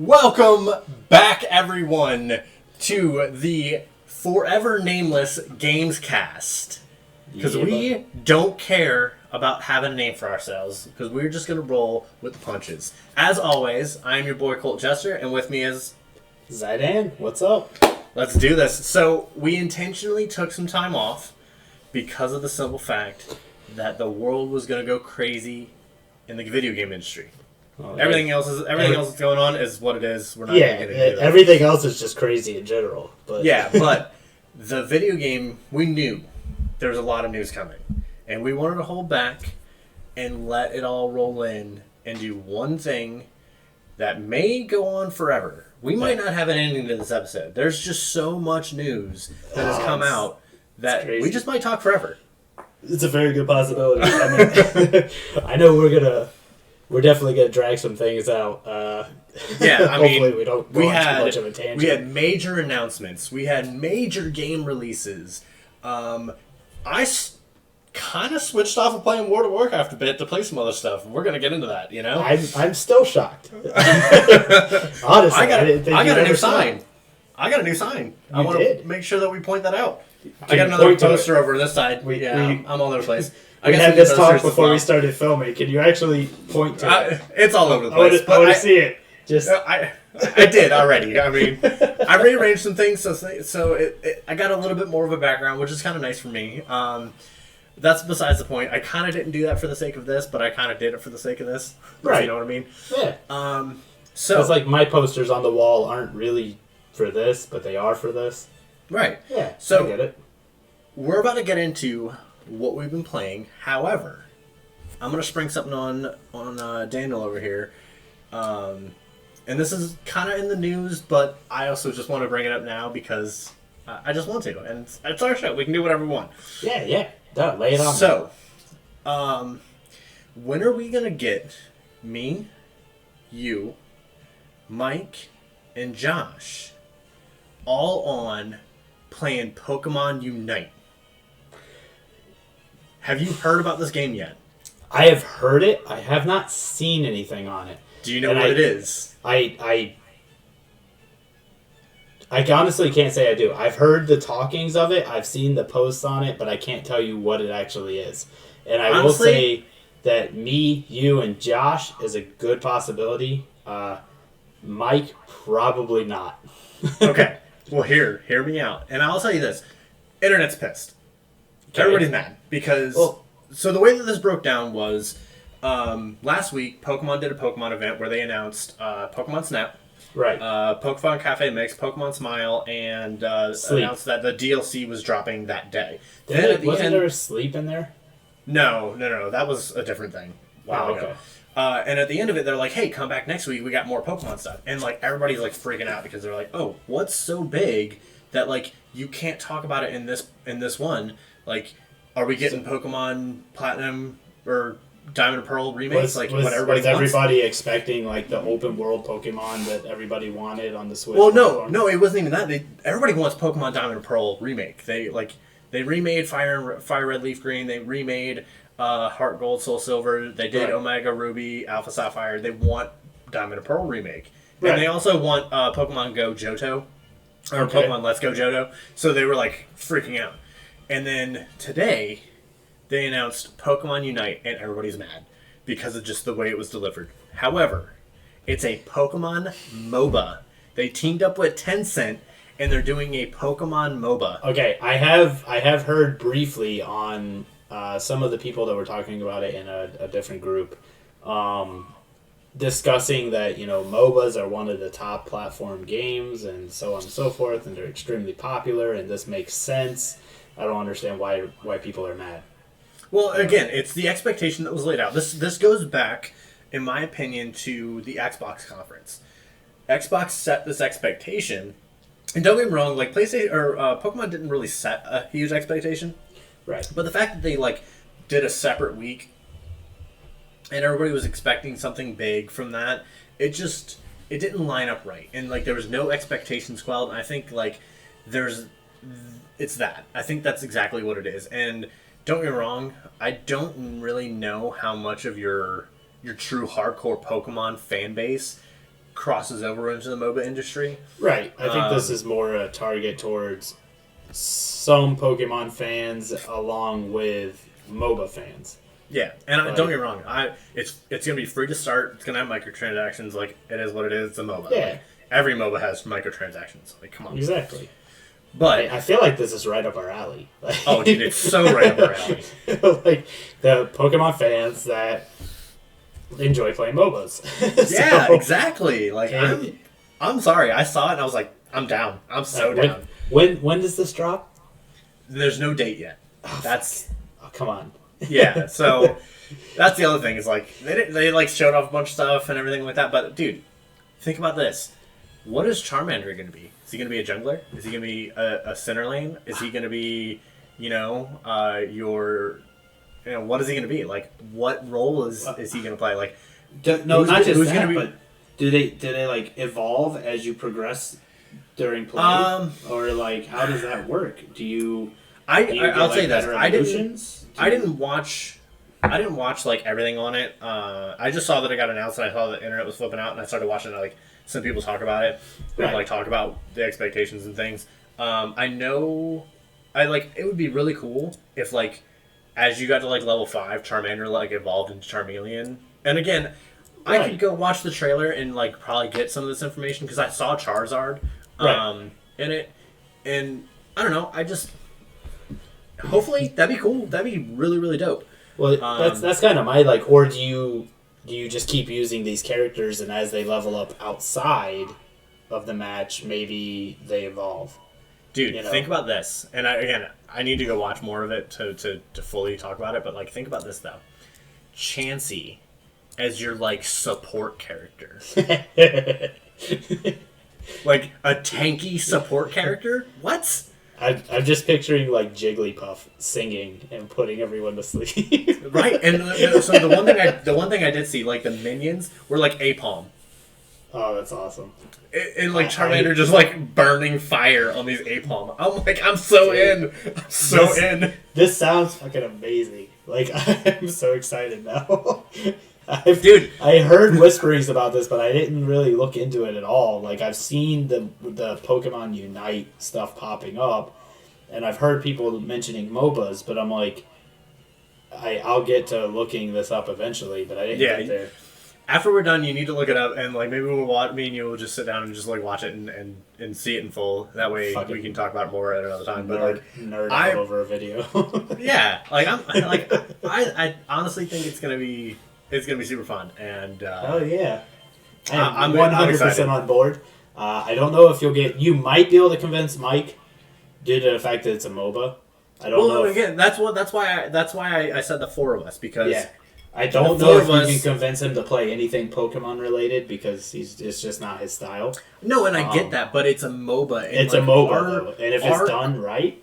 Welcome back, everyone, to the forever nameless Gamescast. Because we don't care about having a name for ourselves, because we're just going to roll with the punches. As always, I am your boy Colt Jester, and with me is... Zidan, what's up? Let's do this. So, we intentionally took some time off because of the simple fact that the world was going to go crazy in the video game industry. Oh, everything else that's going on is what it is. We're not going to get into that. Everything else is just crazy in general. But yeah, but the video game, we knew there was a lot of news coming, and we wanted to hold back and let it all roll in and do one thing that may go on forever. We might not have an ending to this episode. There's just so much news that has come out that we just might talk forever. It's a very good possibility. I mean, I know we're definitely gonna drag some things out. Yeah, I mean, hopefully we don't go on too much of a tangent. We had major announcements. We had major game releases. I kind of switched off of playing World of Warcraft a bit to play some other stuff. We're gonna get into that, you know. I'm still shocked. Honestly, I got a new sign. I want to make sure that we point that out. I got another poster over this side. I'm all over the place. We had this talk before we started filming. Can you actually point to it? It's all over the place. I want to see it. I did already. I mean, I rearranged some things, so I got a little bit more of a background, which is kind of nice for me. That's besides the point. I kind of didn't do that for the sake of this, but I kind of did it for the sake of this. Right. You know what I mean? Yeah. So it's like my posters on the wall aren't really for this, but they are for this. Right. Yeah. So I get it. We're about to get into what we've been playing. However, I'm going to spring something on Daniel over here. And this is kind of in the news, but I also just want to bring it up now because I just want to. And it's our show. We can do whatever we want. Yeah. Duh, lay it on. So, when are we going to get me, you, Mike, and Josh all on playing Pokemon Unite? Have you heard about this game yet? I have heard it. I have not seen anything on it. Do you know what it is? I honestly can't say I do. I've heard the talkings of it. I've seen the posts on it, but I can't tell you what it actually is. And I will say that me, you, and Josh is a good possibility. Mike, probably not. Okay. Well, hear me out. And I'll tell you this. Internet's pissed. Okay. Everybody's mad. Because... So the way that this broke down was... last week, Pokemon did a Pokemon event where they announced Pokemon Snap. Right. Pokemon Cafe Mix, Pokemon Smile, and announced that the DLC was dropping that day. Wasn't there a Sleep in there? No. That was a different thing. Wow. Okay. And at the end of it, they're like, hey, come back next week. We got more Pokemon stuff. And, like, everybody's, like, freaking out because they're like, oh, what's so big that, like, you can't talk about it in this one? Like, are we getting Pokemon Platinum or Diamond and Pearl remakes? What everybody was everybody expecting, like, the open world Pokemon that everybody wanted on the Switch? Well, no, it wasn't even that. Everybody wants Pokemon Diamond and Pearl remake. They remade Fire Red Leaf Green. They remade Heart Gold Soul Silver. They did Omega Ruby Alpha Sapphire. They want Diamond and Pearl remake. And they also want Pokemon Go Johto. Or Pokemon Let's Go Johto. So they were like freaking out. And then today they announced Pokemon Unite and everybody's mad because of just the way it was delivered. However, it's a Pokemon MOBA. They teamed up with Tencent and they're doing a Pokemon MOBA. Okay, I have heard briefly on some of the people that were talking about it in a different group, discussing that, you know, MOBAs are one of the top platform games and so on and so forth, and they're extremely popular, and this makes sense. I don't understand why people are mad. Well, again, it's the expectation that was laid out. This goes back, in my opinion, to the Xbox conference. Xbox set this expectation, and don't get me wrong, like PlayStation or Pokemon didn't really set a huge expectation. Right. But the fact that they did a separate week and everybody was expecting something big from that, it didn't line up right. And there was no expectations quelled. And I think it's that. I think that's exactly what it is. And don't get me wrong, I don't really know how much of your true hardcore Pokemon fan base crosses over into the MOBA industry. Right. I think this is more a target towards some Pokemon fans along with MOBA fans. Yeah, and don't get me wrong, it's gonna be free to start. It's gonna have microtransactions. Like, it is what it is. It's a MOBA. Yeah. Like, every MOBA has microtransactions. Like, come on. Exactly. But I feel like this is right up our alley. Like, oh, dude, it's so right up our alley. Like the Pokemon fans that enjoy playing MOBAs. Yeah, exactly. Like, I'm sorry. I saw it and I was like, I'm down. I'm so down. When does this drop? There's no date yet. Oh, come on. Yeah, so that's the other thing is like they like showed off a bunch of stuff and everything like that. But dude, think about this: what is Charmander going to be? Is he going to be a jungler? Is he going to be a center lane? Is he going to be, what is he going to be? Like, what role is he going to play? Like, not just that, but do they like evolve as you progress during play, or like how does that work? I'll say this: I didn't watch like everything on it. I just saw that it got announced, and I saw the internet was flipping out, and I started watching like some people talk about it, and like talk about the expectations and things. It would be really cool if like as you got to like level 5, Charmander like evolved into Charmeleon. And again, I could go watch the trailer and like probably get some of this information because I saw Charizard in it, and I don't know. Hopefully that'd be cool. That'd be really, really dope. Well, that's kind of my like. Or do you just keep using these characters, and as they level up outside of the match, maybe they evolve? Dude, think about this. And I need to go watch more of it to fully talk about it. But like, think about this though. Chansey as your like support character. Like a tanky support character? What? I'm just picturing like Jigglypuff singing and putting everyone to sleep. Right, and so the one thing I did see, like the minions were like Apom. Oh, that's awesome. And like Charmander just like burning fire on these Apom. I'm like, I'm so in. I'm so in. This sounds fucking amazing. Like, I'm so excited now. Dude, I heard whisperings about this, but I didn't really look into it at all. Like, I've seen the Pokemon Unite stuff popping up, and I've heard people mentioning MOBAs, but I'm like, I'll get to looking this up eventually, but I didn't get there. After we're done, you need to look it up, and like maybe me and you will just sit down and just like watch it and see it in full. That way we can talk about it more at another time. But nerd out over a video. Yeah, like I honestly think it's gonna be super fun, and oh yeah, I'm 100% on board. I don't know if you might be able to convince Mike due to the fact that it's a MOBA. I don't know. Well, again, that's why I said the 4 of us because I don't know if you can convince him to play anything Pokemon related because it's just not his style. No, and I get that, but it's a MOBA. And it's like a MOBA, though. And if it's done right...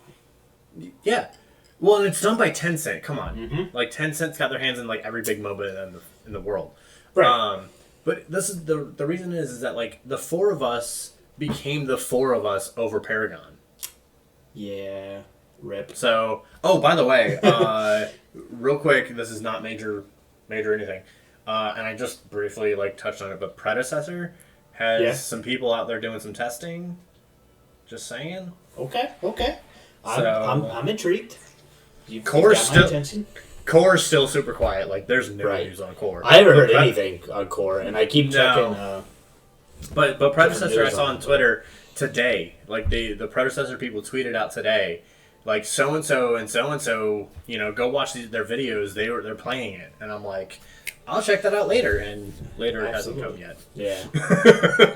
Yeah. Well, and it's done by Tencent. Come on. Mm-hmm. Like, Tencent's got their hands in, like, every big MOBA in the world. Right. But this is the reason is that, like, the 4 of us became the 4 of us over Paragon. Yeah. Rip. So, by the way, real quick, this is not major anything. And I just briefly, like, touched on it, but Predecessor has some people out there doing some testing. Just saying. Okay. So, I'm intrigued. Core's still super quiet. Like, there's no news on Core. I haven't heard anything on Core, and I keep checking. But Predecessor, I saw on Twitter today. Like, the Predecessor people tweeted out today, like, so-and-so and so-and-so, go watch their videos. They're playing it. And I'm like, I'll check that out later. And later it hasn't come yet. Yeah.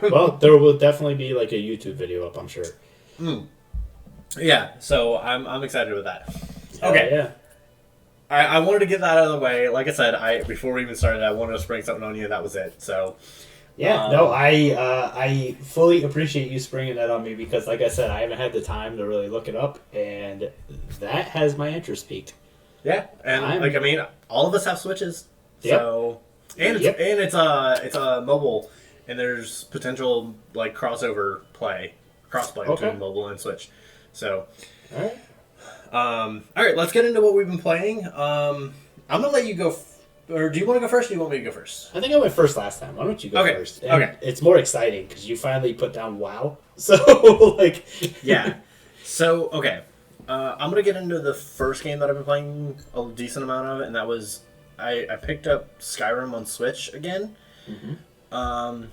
Well, there will definitely be, like, a YouTube video up, I'm sure. Yeah, so I'm excited with that. Okay. Yeah. I wanted to get that out of the way. Like I said, before we even started, I wanted to spring something on you, and that was it. So, yeah, no, I fully appreciate you springing that on me because, like I said, I haven't had the time to really look it up, and that has my interest piqued. Yeah, and all of us have Switches, so it's a mobile, and there's potential like crossplay between mobile and Switch. So, all right, let's get into what we've been playing. I'm gonna let you go or do you want to go first? Or do you want me to go first? I think I went first last time. Why don't you go first? And okay. It's more exciting because you finally put down WoW. So like. Yeah. So okay, I'm gonna get into the first game that I've been playing a decent amount of, and that was I picked up Skyrim on Switch again. Mm-hmm.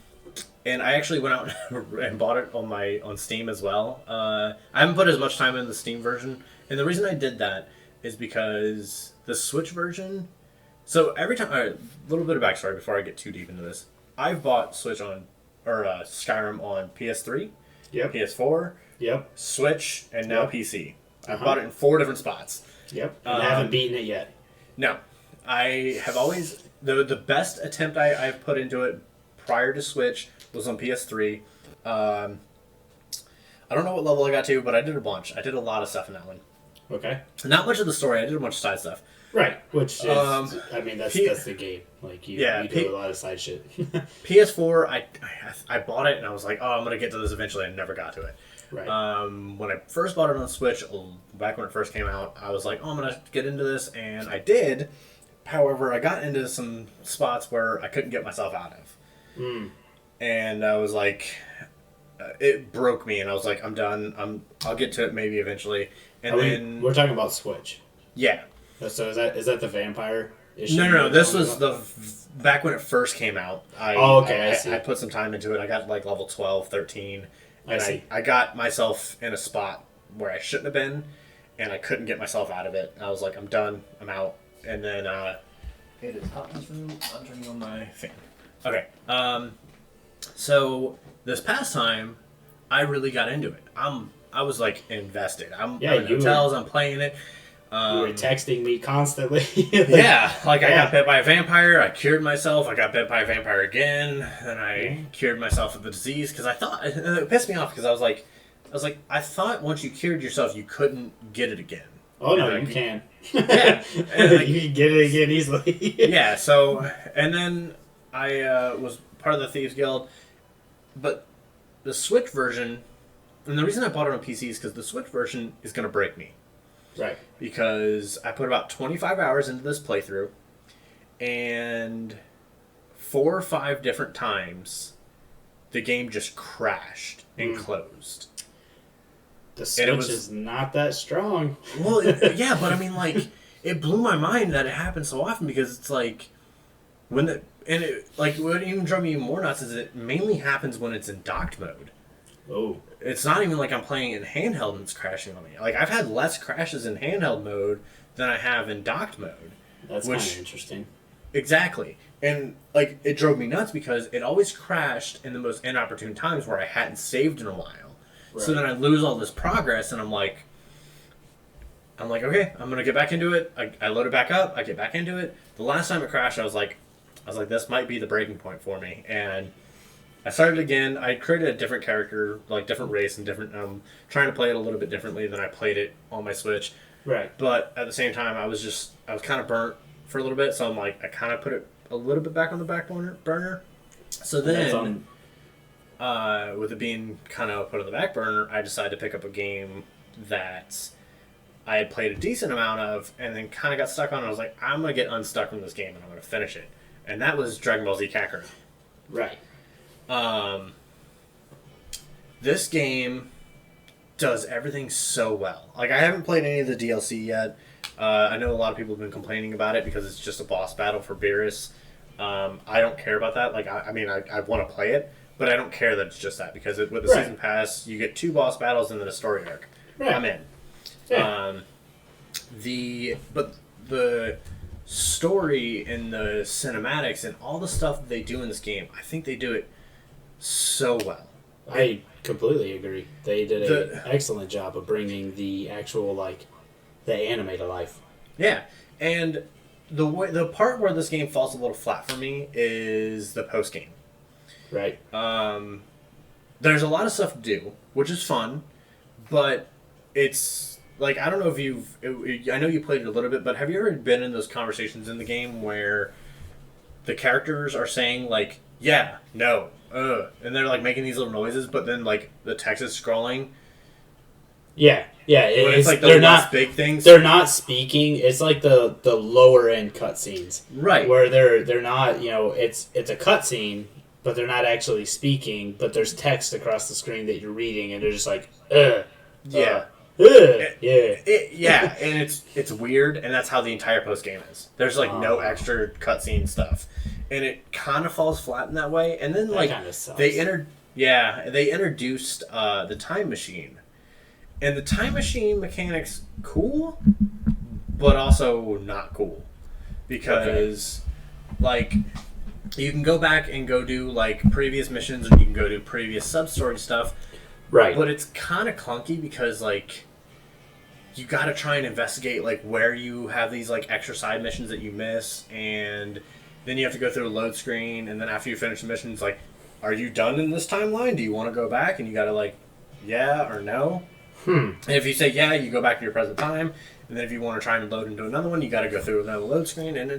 And I actually went out and bought it on Steam as well. I haven't put as much time in the Steam version, and the reason I did that is because the Switch version. So every time, a little bit of backstory before I get too deep into this. I've bought Skyrim on PS3, Yep. PS4, Yep. Switch, and now PC. I've Uh-huh. bought it in 4 different spots. Yep. And I haven't beaten it yet. No, I have always the best attempt I've put into it prior to Switch was on PS3. I don't know what level I got to, but I did a bunch. I did a lot of stuff in that one. Okay. Not much of the story. I did a bunch of side stuff. Right, which is, I mean, that's the game. Like, you do a lot of side shit. PS4, I bought it, and I was like, oh, I'm going to get to this eventually, and never got to it. Right. When I first bought it on Switch, back when it first came out, I was like, oh, I'm going to get into this, and I did. However, I got into some spots where I couldn't get myself out of. Mm. And I was like, it broke me, and I was like, I'm done. I'll get to it maybe eventually. And then we're talking about Switch. Yeah. So is that the vampire issue? No. This was back when it first came out. I see. I put some time into it. I got like level 12, 13. And I got myself in a spot where I shouldn't have been, and I couldn't get myself out of it. I was like, I'm done. I'm out. And then it is hot in this room. I'm turning on my fan. Okay. So this past time, I really got into it. I was like invested. I'm in hotels. I'm playing it. You were texting me constantly. I got bit by a vampire. I cured myself. I got bit by a vampire again, and I cured myself of the disease because I thought it pissed me off because I was like, I thought once you cured yourself, you couldn't get it again. Oh no, you can. Yeah, and, you can get it again easily. Yeah. So, and then I was part of the Thieves Guild, but the Switch version, and the reason I bought it on PC is because the Switch version is going to break me. Right. Because I put about 25 hours into this playthrough, and 4 or 5 different times, the game just crashed and closed. The Switch is not that strong. Well, yeah, but I mean, like, it blew my mind that it happens so often because it's like, what even drove me even more nuts is it mainly happens when it's in docked mode. Oh. It's not even like I'm playing in handheld and it's crashing on me. Like, I've had less crashes in handheld mode than I have in docked mode. That's kind of interesting. Exactly. And, like, it drove me nuts because it always crashed in the most inopportune times where I hadn't saved in a while. Right. So then I lose all this progress and I'm like, okay, I'm going to get back into it. I load it back up. I get back into it. The last time it crashed, I was like, this might be the breaking point for me. And I started again. I created a different character, like different race and different. Trying to play it a little bit differently than I played it on my Switch. Right. But at the same time, I was kind of burnt for a little bit, so I'm like, I kind of put it a little bit back on the back burner. So then, with it being kind of put on the back burner, I decided to pick up a game that I had played a decent amount of, and then kind of got stuck on. I was like, I'm gonna get unstuck from this game, and I'm gonna finish it. And that was Dragon Ball Z Kakarot. Right. This game does everything so well. Like, I haven't played any of the DLC yet. I know a lot of people have been complaining about it because it's just a boss battle for Beerus. I don't care about that. Like, I want to play it, but I don't care that it's just that because with the season pass, you get 2 boss battles and then a story arc. Right. I'm in. Yeah. But the story and the cinematics and all the stuff that they do in this game, I think they do it so well. I completely agree. They did an excellent job of bringing the actual, the anime to life. Yeah, and the part where this game falls a little flat for me is the post game. Right. There's a lot of stuff to do, which is fun, but it's like, I don't know if I know you played it a little bit, but have you ever been in those conversations in the game where the characters are saying like, yeah, no, and they're like making these little noises, but then like the text is scrolling. Yeah. When it's like the they're less not big things. They're not speaking. It's like the lower end cutscenes, Right. Where they're not. It's a cutscene, but they're not actually speaking. But there's text across the screen that you're reading, and they're just like, Yeah. yeah, and it's weird, and that's how the entire post game is. There's like no extra cutscene stuff, and it kind of falls flat in that way. And then like they introduced the time machine, and the time machine mechanics cool, but also not cool because like you can go back and go do like previous missions, or you can go do previous sub story stuff, right? But it's kind of clunky because like you got to try and investigate like where you have these like extra side missions that you miss, and then you have to go through a load screen, and then after you finish the missions, like, are you done in this timeline? Do you want to go back? And you got to like, yeah or no. And if you say yeah, you go back to your present time, and then if you want to try and load into another one, you got to go through another load screen, and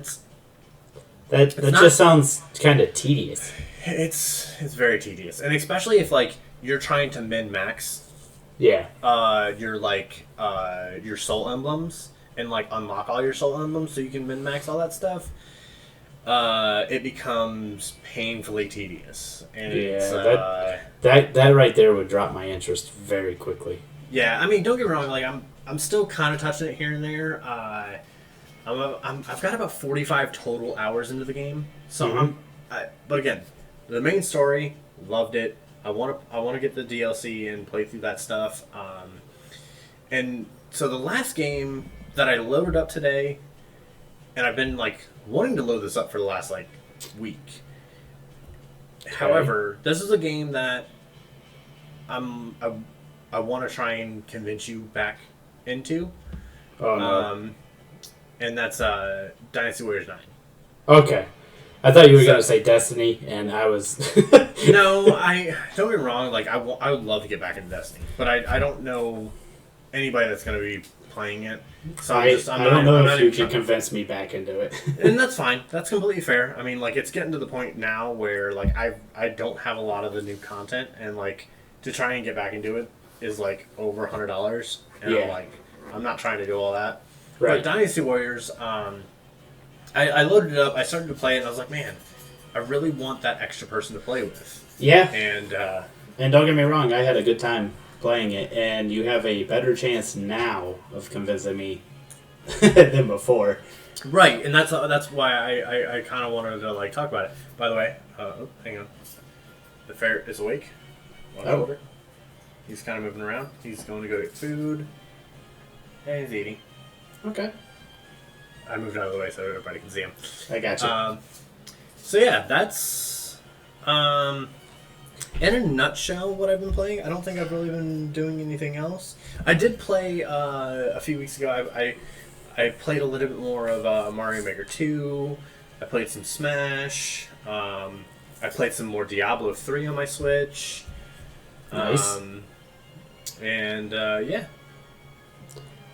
that just sounds kind of tedious. It's very tedious, and especially if like you're trying to min max. Yeah. Your soul emblems and like unlock all your soul emblems so you can min max all that stuff. It becomes painfully tedious, and that right there would drop my interest very quickly. Yeah, I mean, don't get me wrong. Like I'm still kind of touching it here and there. I've got about 45 total hours into the game, so but again, the main story, loved it. I want to get the DLC and play through that stuff. And so the last game that I loaded up today, and I've been like wanting to load this up for the last like week. Okay. However, this is a game that I want to try and convince you back into. Oh no. And that's Dynasty Warriors 9. Okay. I thought you were going to say Destiny, and I was... No, don't get me wrong, like, I would love to get back into Destiny, but I don't know anybody that's going to be playing it, so I don't know if you can convince me back into it. And that's fine, that's completely fair. I mean, like, it's getting to the point now where, like, I don't have a lot of the new content, and, like, to try and get back into it is, like, over $100, and I'm not trying to do all that. Right. But Dynasty Warriors, I loaded it up, I started to play it, and I was like, man, I really want that extra person to play with. Yeah. And don't get me wrong, I had a good time playing it, and you have a better chance now of convincing me than before. Right, and that's why I kind of wanted to like talk about it. By the way, hang on. The ferret is awake. Over. He's kind of moving around. He's going to go get food. And he's eating. Okay. I moved out of the way so everybody can see him. I got you. So yeah, that's in a nutshell what I've been playing. I don't think I've really been doing anything else. I did play a few weeks ago. I played a little bit more of Mario Maker 2. I played some Smash. I played some more Diablo 3 on my Switch. Nice. Yeah.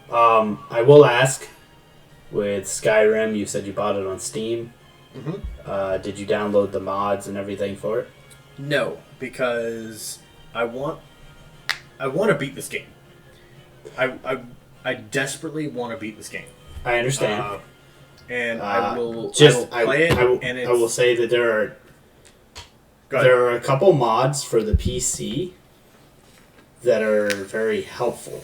I will ask. With Skyrim, you said you bought it on Steam. Mm-hmm. Did you download the mods and everything for it? No, because I want to beat this game. I desperately want to beat this game. I understand. And I will play it. I will say that there are a couple mods for the PC that are very helpful.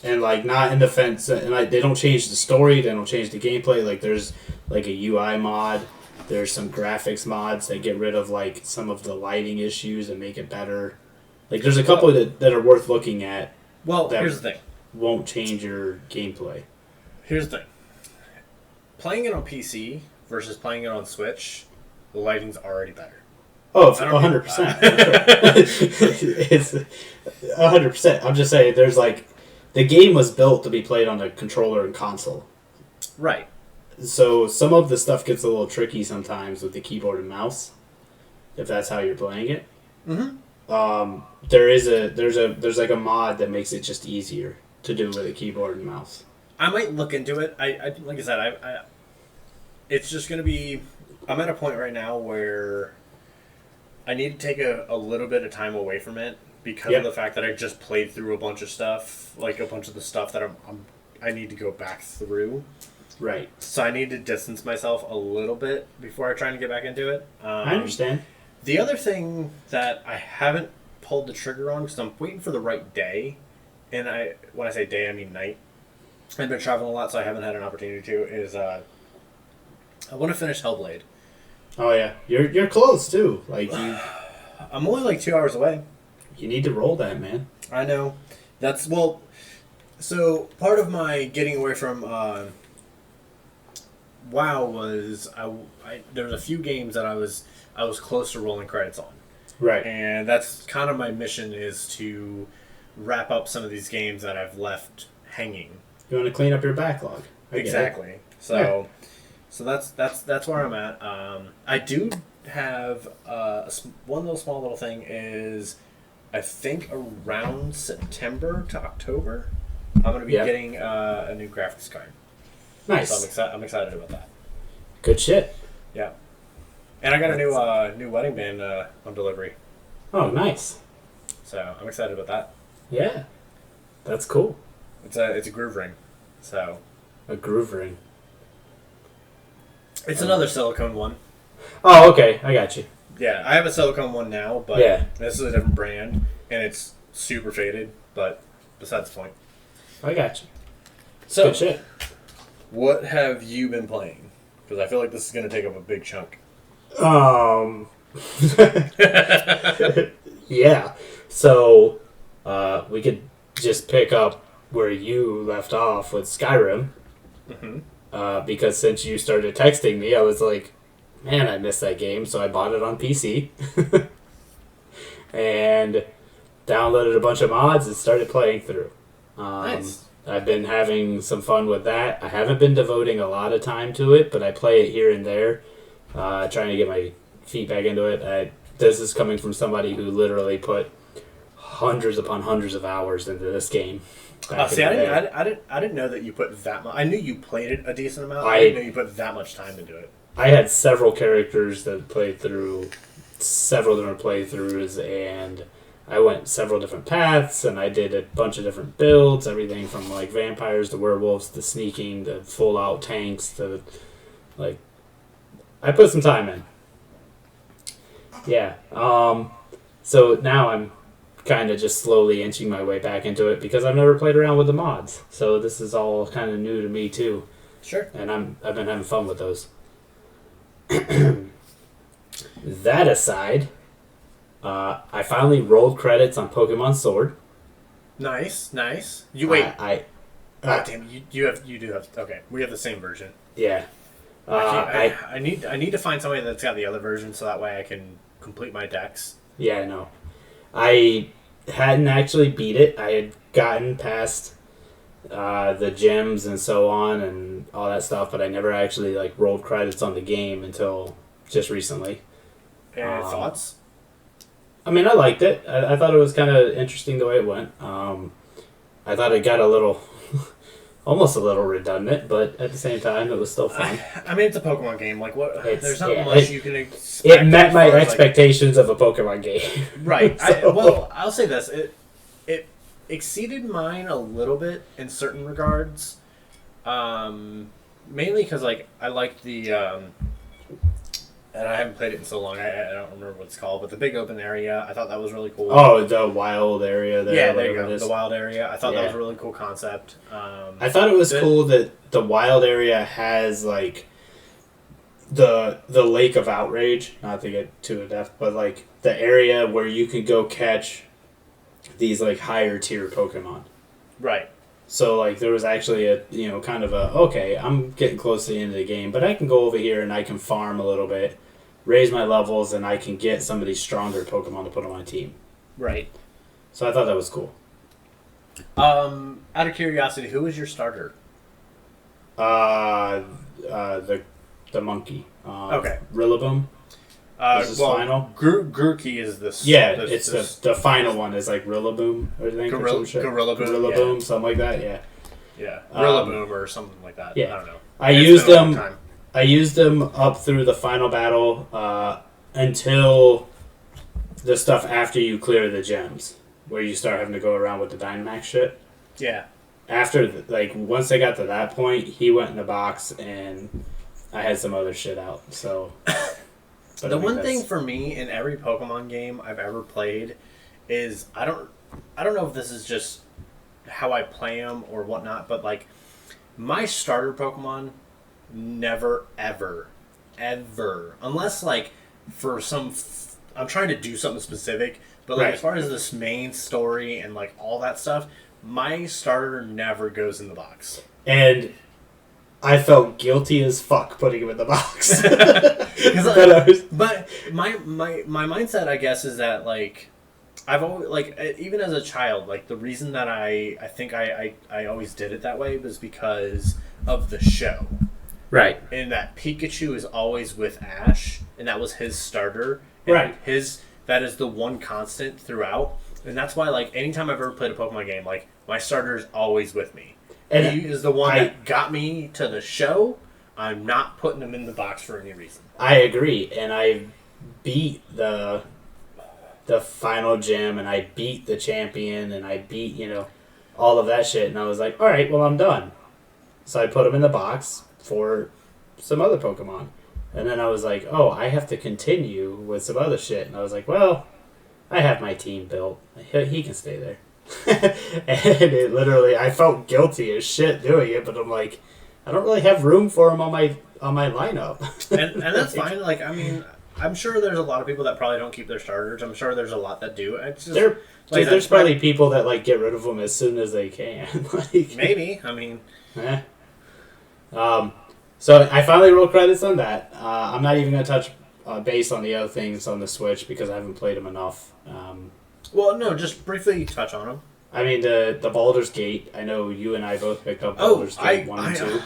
And, like, not in the fence, and like, they don't change the story, they don't change the gameplay. Like, there's, like, a UI mod, there's some graphics mods that get rid of, like, some of the lighting issues and make it better. Like, there's a couple that are worth looking at. Well, here's the thing. Won't change your gameplay. Here's the thing. Playing it on PC versus playing it on Switch, the lighting's already better. Oh, 100%. It's 100%. I'm just saying, there's, like... The game was built to be played on a controller and console. Right. So some of the stuff gets a little tricky sometimes with the keyboard and mouse, if that's how you're playing it. Mm-hmm. There's like a mod that makes it just easier to do with a keyboard and mouse. I might look into it. I like I said, it's just going to be... I'm at a point right now where I need to take a little bit of time away from it because of the fact that I just played through a bunch of stuff, like a bunch of the stuff that I need to go back through. Right. So I need to distance myself a little bit before I try and get back into it. I understand. The other thing that I haven't pulled the trigger on because I'm waiting for the right day, and when I say day, I mean night. I've been traveling a lot, so I haven't had an opportunity to. Is I want to finish Hellblade. Oh yeah, you're close too. Like I'm only like 2 hours away. You need to roll that, man. I know. That's so part of my getting away from WoW was there was a few games that I was close to rolling credits on. Right. And that's kind of my mission, is to wrap up some of these games that I've left hanging. You want to clean up your backlog. Exactly. So that's where I'm at. I do have one little thing is, I think around September to October, I'm going to be getting a new graphics card. Nice. So I'm excited about that. Good shit. Yeah. And I got a new wedding band on delivery. Oh, nice. So I'm excited about that. Yeah. That's cool. It's a groove ring. So a groove ring. It's another silicone one. Oh, okay. I got you. Yeah, I have a silicone one now, but this is a different brand, and it's super faded, but besides the point. I got you. So, good shit. What have you been playing? Because I feel like this is going to take up a big chunk. Yeah. So, we could just pick up where you left off with Skyrim. Mm-hmm. Because since you started texting me, I was like, man, I missed that game, so I bought it on PC. And downloaded a bunch of mods and started playing through. Nice. I've been having some fun with that. I haven't been devoting a lot of time to it, but I play it here and there, trying to get my feet back into it. This is coming from somebody who literally put hundreds upon hundreds of hours into this game. I didn't know that you put that much. I knew you played it a decent amount. I didn't know you put that much time into it. I had several characters that played through several different playthroughs, and I went several different paths, and I did a bunch of different builds, everything from like vampires to werewolves to sneaking to full out tanks to like I put some time in. Yeah. So now I'm kind of just slowly inching my way back into it because I've never played around with the mods. So this is all kind of new to me too. Sure. And I've been having fun with those. That aside, I finally rolled credits on Pokemon Sword. Nice. You wait. Damn, you do have. Okay, we have the same version. Yeah. I need to find somebody that's got the other version so that way I can complete my decks. Yeah, I know. I hadn't actually beat it. I had gotten past the gems and so on and all that stuff, but I never actually like rolled credits on the game until just recently. And thoughts? I mean, I liked it. I thought it was kind of interesting the way it went. I thought it got a little, almost a little redundant, but at the same time, it was still fun. I mean, it's a Pokemon game. Like, what? There's not yeah, much you can expect. It met my expectations of a Pokemon game. Right. So. I'll say this. It exceeded mine a little bit in certain regards. Mainly because, like, I liked the... and I haven't played it in so long, I don't remember what it's called, but the big open area, I thought that was really cool. Oh, the wild area there. Yeah, there you go, the wild area. I thought that was a really cool concept. I thought it was cool that the wild area has, like, the Lake of Outrage, not to get too in-depth, but, like, the area where you can go catch these, like, higher tier Pokemon. Right. So, like, there was actually okay, I'm getting close to the end of the game, but I can go over here and I can farm a little bit, raise my levels, and I can get some of these stronger Pokemon to put on my team. Right. So I thought that was cool. Out of curiosity, who was your starter? The monkey. Okay. Rillaboom. Final. Grookey is this. Yeah, the final one is like Rillaboom, I think. Gorillaboom, something like that. Yeah. Yeah, Rillaboom or something like that. Yeah. I don't know. I used them up through the final battle until the stuff after you clear the gems. where you start having to go around with the Dynamax shit. Yeah. After, once I got to that point, he went in the box, and I had some other shit out, so... The one thing for me in every Pokemon game I've ever played is, I don't know if this is just how I play them or whatnot, but, like, my starter Pokemon never, ever, unless, like, for some... I'm trying to do something specific, but, like, as far as this main story and, like, all that stuff... My starter never goes in the box. And I felt guilty as fuck putting him in the box. But my mindset, I guess, is that, like, I've always, like, even as a child, like, the reason that I think I always did it that way was because of the show. Right. And that Pikachu is always with Ash, and that was his starter. And right. That is the one constant throughout. And that's why, like, anytime I've ever played a Pokemon game, like, my starter is always with me. And he is the one that got me to the show. I'm not putting him in the box for any reason. I agree. And I beat the final gym, and I beat the champion, and I beat, all of that shit. And I was like, all right, well, I'm done. So I put him in the box for some other Pokemon. And then I was like, oh, I have to continue with some other shit. And I was like, well... I have my team built. He can stay there. And it literally, I felt guilty as shit doing it, but I'm like, I don't really have room for him on my lineup. and that's fine. Like, I mean, I'm sure there's a lot of people that probably don't keep their starters. I'm sure there's a lot that do. It's just, there's probably people that, like, get rid of them as soon as they can. Like, maybe. I mean. So I finally roll credits on that. I'm not even going to touch base on the other things on the Switch because I haven't played them enough. Well, no, just briefly touch on them. I mean, the Baldur's Gate, I know you and I both picked up Baldur's Gate 1 and 2.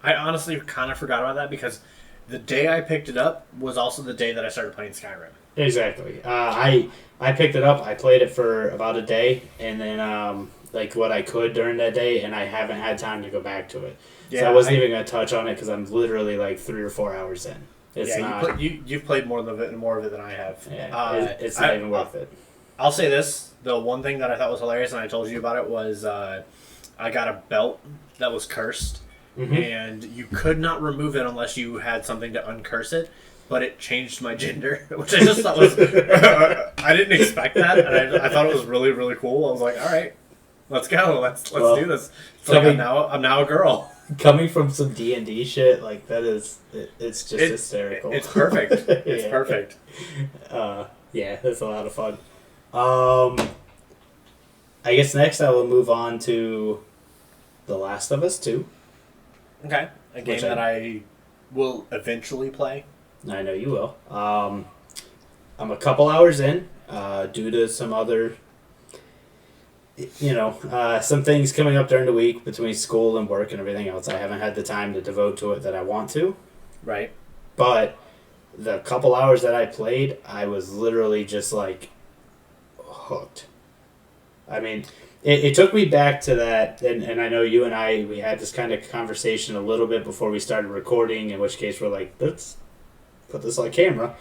I honestly kind of forgot about that because the day I picked it up was also the day that I started playing Skyrim. Exactly. I picked it up, I played it for about a day, and then what I could during that day, and I haven't had time to go back to it. Yeah, so I wasn't even going to touch on it because I'm literally like 3 or 4 hours in. It's not, you've played more of it than I have. Yeah, it's not even worth it. I'll say this: the one thing that I thought was hilarious, and I told you about it, was I got a belt that was cursed, and you could not remove it unless you had something to uncurse it. But it changed my gender, which I just thought was I didn't expect that, and I thought it was really, really cool. I was like, all right, let's go, let's do this. It's like I'm now a girl. Coming from some D&D shit, like, that is, it's just hysterical. It's perfect. It's perfect. Yeah, that's a lot of fun. I guess next I will move on to The Last of Us 2. Okay. A game that I will eventually play. I know you will. I'm a couple hours in, due to some other... some things coming up during the week between school and work and everything else. I haven't had the time to devote to it that I want to. Right. But the couple hours that I played, I was literally just, like, hooked. I mean, it took me back to that, and I know you and I, we had this kind of conversation a little bit before we started recording, in which case we're like, let's put this on camera.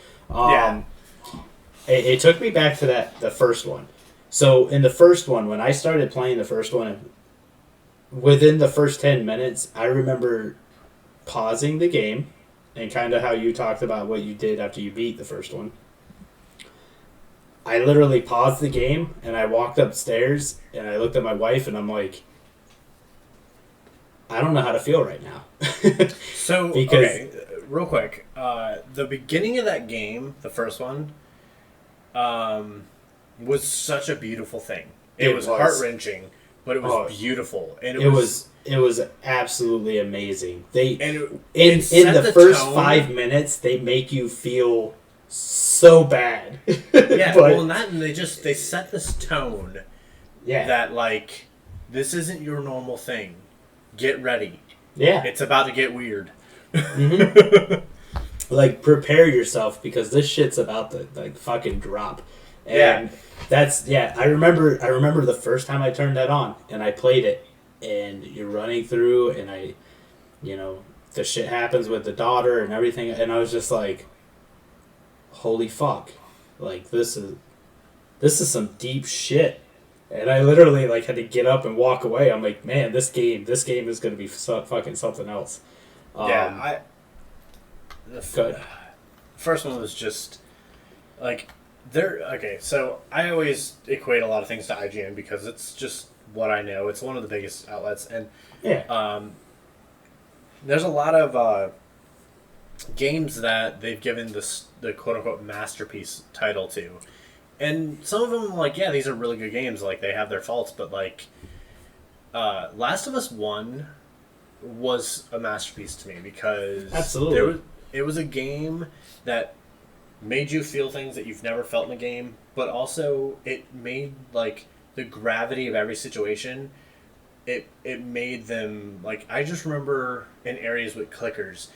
It took me back to the first one. So, in the first one, when I started playing the first one, within the first 10 minutes, I remember pausing the game, and kind of how you talked about what you did after you beat the first one. I literally paused the game, and I walked upstairs, and I looked at my wife, and I'm like, I don't know how to feel right now. Okay, real quick. The beginning of that game, the first one, was such a beautiful thing. It was heart-wrenching, but it was beautiful. And it was absolutely amazing. In the first tone. 5 minutes, they make you feel so bad. Yeah, and they set this tone. Yeah. That, like, this isn't your normal thing. Get ready. Yeah. It's about to get weird. Like, prepare yourself because this shit's about to, like, fucking drop. And I remember the first time I turned that on and I played it, and you're running through, and the shit happens with the daughter and everything, and I was just like, holy fuck. Like, this is some deep shit. And I literally like had to get up and walk away. I'm like, man, this game is going to be fucking something else. The first one was just like okay. So I always equate a lot of things to IGN because it's just what I know. It's one of the biggest outlets, and there's a lot of games that they've given the quote unquote masterpiece title to, and some of them like these are really good games. Like they have their faults, but like Last of Us 1 was a masterpiece to me because absolutely it was a game that made you feel things that you've never felt in a game, but also it made like the gravity of every situation. It made them like I just remember in areas with clickers,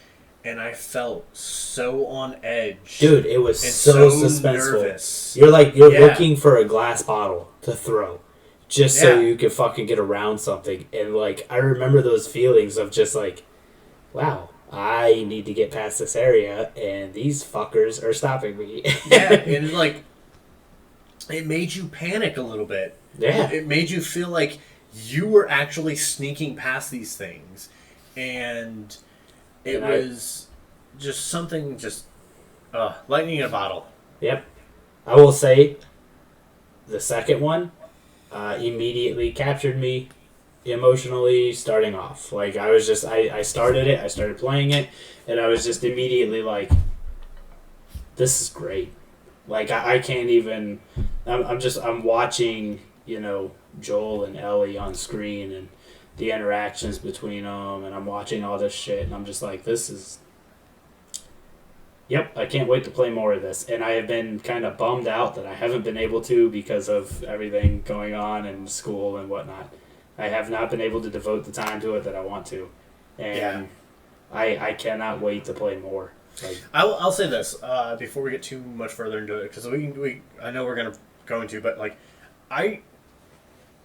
and I felt so on edge. Dude, it was so suspenseful. Nervous. You're looking for a glass bottle to throw, just so you can fucking get around something. And like I remember those feelings of just like, wow, I need to get past this area, and these fuckers are stopping me. And like, it made you panic a little bit. Yeah. It made you feel like you were actually sneaking past these things. And it was just something lightning in a bottle. Yep. I will say, the second one immediately captured me emotionally starting off. Like I started playing it, and I was just immediately like, this is great. Like I can't even I'm watching, Joel and Ellie on screen and the interactions between them, and I'm watching all this shit, and I'm just like, I can't wait to play more of this. And I have been kind of bummed out that I haven't been able to because of everything going on in school and whatnot. I have not been able to devote the time to it that I want to. And I cannot wait to play more. Like, I'll say this before we get too much further into it, because I know we're going to, but like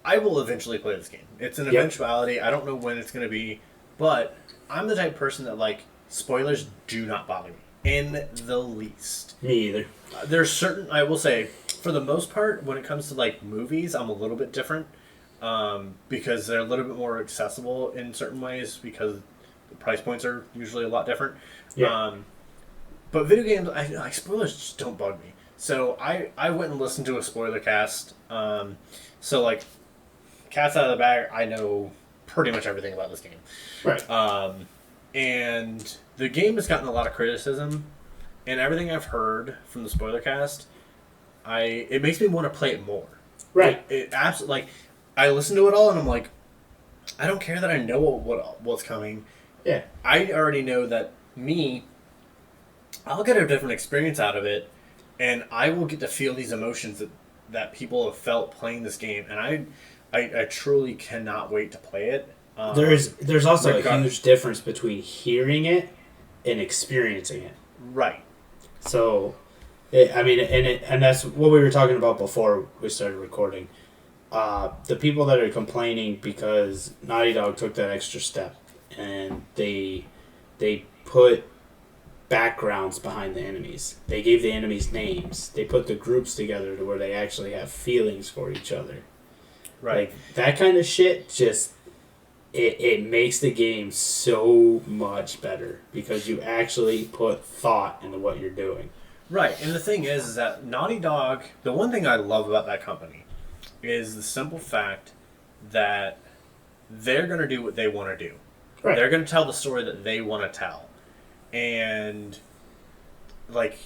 I will eventually play this game. It's an eventuality. I don't know when it's going to be, but I'm the type of person that like spoilers do not bother me in the least. Me either. There's certain, I will say, for the most part, when it comes to like movies, I'm a little bit different because they're a little bit more accessible in certain ways because the price points are usually a lot different. Yeah. But video games, spoilers just don't bug me. So I went and listened to a spoiler cast. So like, cat's out of the bag, I know pretty much everything about this game. Right. And the game has gotten a lot of criticism, and everything I've heard from the spoiler cast, it makes me want to play it more. Right. It absolutely, like, I listen to it all, and I'm like, I don't care that I know what's coming. Yeah. I already know that I'll get a different experience out of it, and I will get to feel these emotions that people have felt playing this game, and I truly cannot wait to play it. There's also a huge difference between hearing it and experiencing it. Right. So, and that's what we were talking about before we started recording. The people that are complaining because Naughty Dog took that extra step and they put backgrounds behind the enemies. They gave the enemies names. They put the groups together to where they actually have feelings for each other. Right. Like, that kind of shit just... It makes the game so much better because you actually put thought into what you're doing. Right, and the thing is that Naughty Dog, the one thing I love about that company is the simple fact that they're going to do what they want to do. Right. They're going to tell the story that they want to tell. And, like,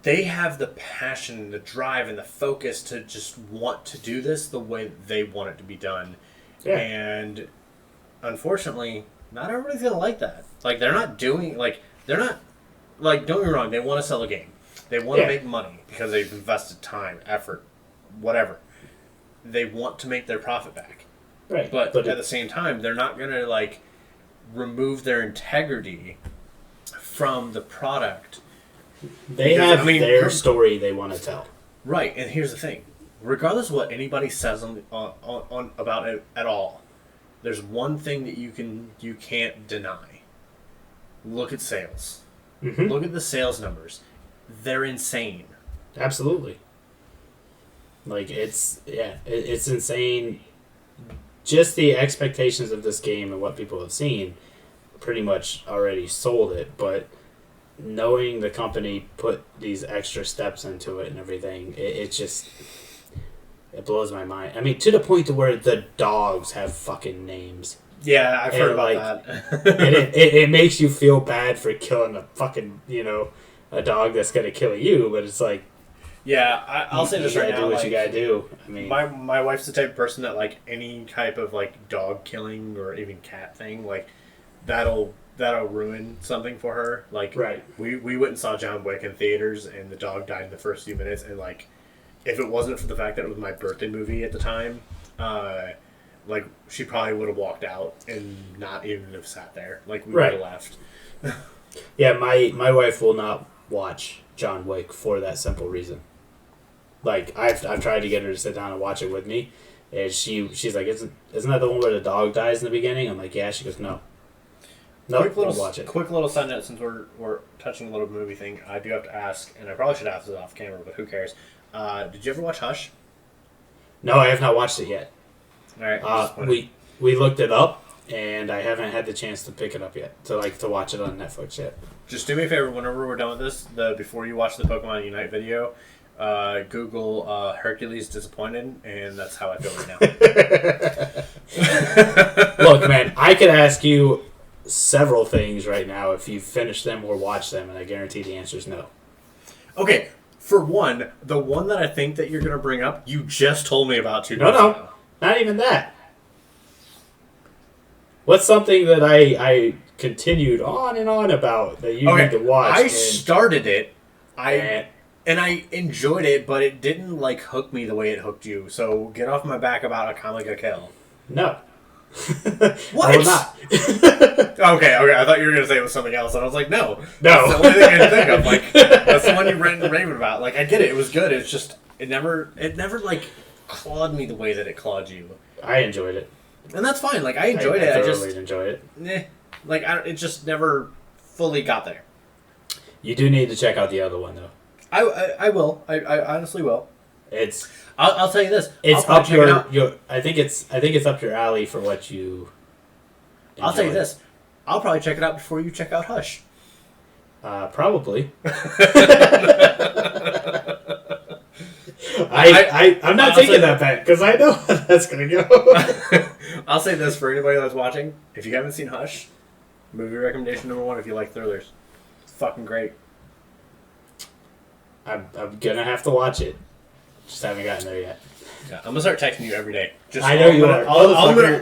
they have the passion, the drive, and the focus to just want to do this the way they want it to be done. Yeah. And unfortunately, not everybody's going to like that. Like, don't get me wrong, they want to sell a game. They want to make money because they've invested time, effort, whatever. They want to make their profit back. Right. But at the same time, they're not going to, like, remove their integrity from the product. They have their story they want to tell. Right, and here's the thing. Regardless of what anybody says on about it at all, there's one thing that you can't deny. Look at sales. Mm-hmm. Look at the sales numbers. They're insane. Absolutely. Like, it's insane. Just the expectations of this game and what people have seen pretty much already sold it, but knowing the company put these extra steps into it and everything, it blows my mind. I mean, to the point to where the dogs have fucking names. Yeah, I've heard about that. And it makes you feel bad for killing a fucking, a dog that's going to kill you, but it's like, yeah, I'll say this right now. You gotta do what you gotta do. I mean, my wife's the type of person that, like, any type of, like, dog killing or even cat thing, like, that'll ruin something for her. Like, right. We went and saw John Wick in theaters, and the dog died in the first few minutes, and, like, if it wasn't for the fact that it was my birthday movie at the time, like, she probably would have walked out and not even have sat there. Like, we would have left. Yeah, my wife will not watch John Wick for that simple reason. Like, I've tried to get her to sit down and watch it with me, and she's like, isn't that the one where the dog dies in the beginning? I'm like, yeah. She goes, no. We'll watch it. Quick little side note, since we're touching a little movie thing, I do have to ask, and I probably should ask this off camera, but who cares? Did you ever watch Hush? No, I have not watched it yet. All right. We looked it up, and I haven't had the chance to pick it up yet, to watch it on Netflix yet. Just do me a favor, whenever we're done with this, before you watch the Pokemon Unite video, Google Hercules disappointed, and that's how I feel right now. Look, man, I could ask you several things right now if you finish them or watch them, and I guarantee the answer is no. Okay, for one, the one that I think that you're going to bring up, you just told me about 2 days ago. No, not even that. What's something that I continued on and on about that you need to watch? I started it, and I enjoyed it, but it didn't, like, hook me the way it hooked you. So get off my back about Akame ga Kill. No. What? I will not. Okay. I thought you were going to say it was something else, and I was like, no. That's the only thing I can think of. Like, that's the one you read and raved about. Like, I get it. It was good. It's just, it never, like, clawed me the way that it clawed you. I enjoyed it. And that's fine. Like, I enjoyed it. I thoroughly enjoyed it. Like, it just never fully got there. You do need to check out the other one, though. I will. I honestly will. I'll tell you this. It's up your. I think it's up your alley for what you. Enjoy. I'll tell you this. I'll probably check it out before you check out Hush. Probably. I'm not taking that bet because I know how that's gonna go. I'll say this for anybody that's watching: if you haven't seen Hush, movie recommendation number 1 if you like thrillers. It's fucking great. I'm gonna have to watch it. Just haven't gotten there yet. Yeah, I'm gonna start texting you every day. I know you are. All I'm gonna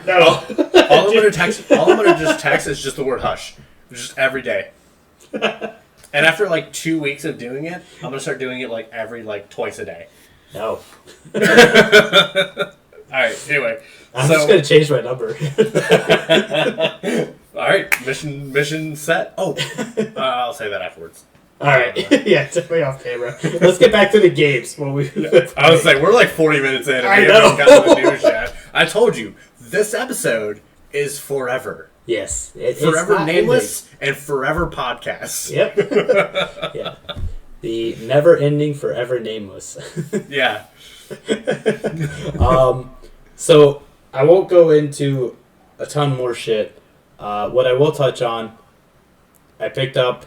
just text is just the word Hush, just every day. And after like 2 weeks of doing it, I'm gonna start doing it like twice a day. No. All right. Anyway, I'm just gonna change my number. All right. Mission set. Oh, I'll say that afterwards. All right. Yeah, it took me off camera. Let's get back to the games. I was like, we're like 40 minutes in, and I we haven't gotten to the news yet. I told you this episode is forever. Yes. Forever Nameless and forever podcasts. Yep. Yeah. The never-ending, forever nameless. Yeah. So I won't go into a ton more shit. What I will touch on, I picked up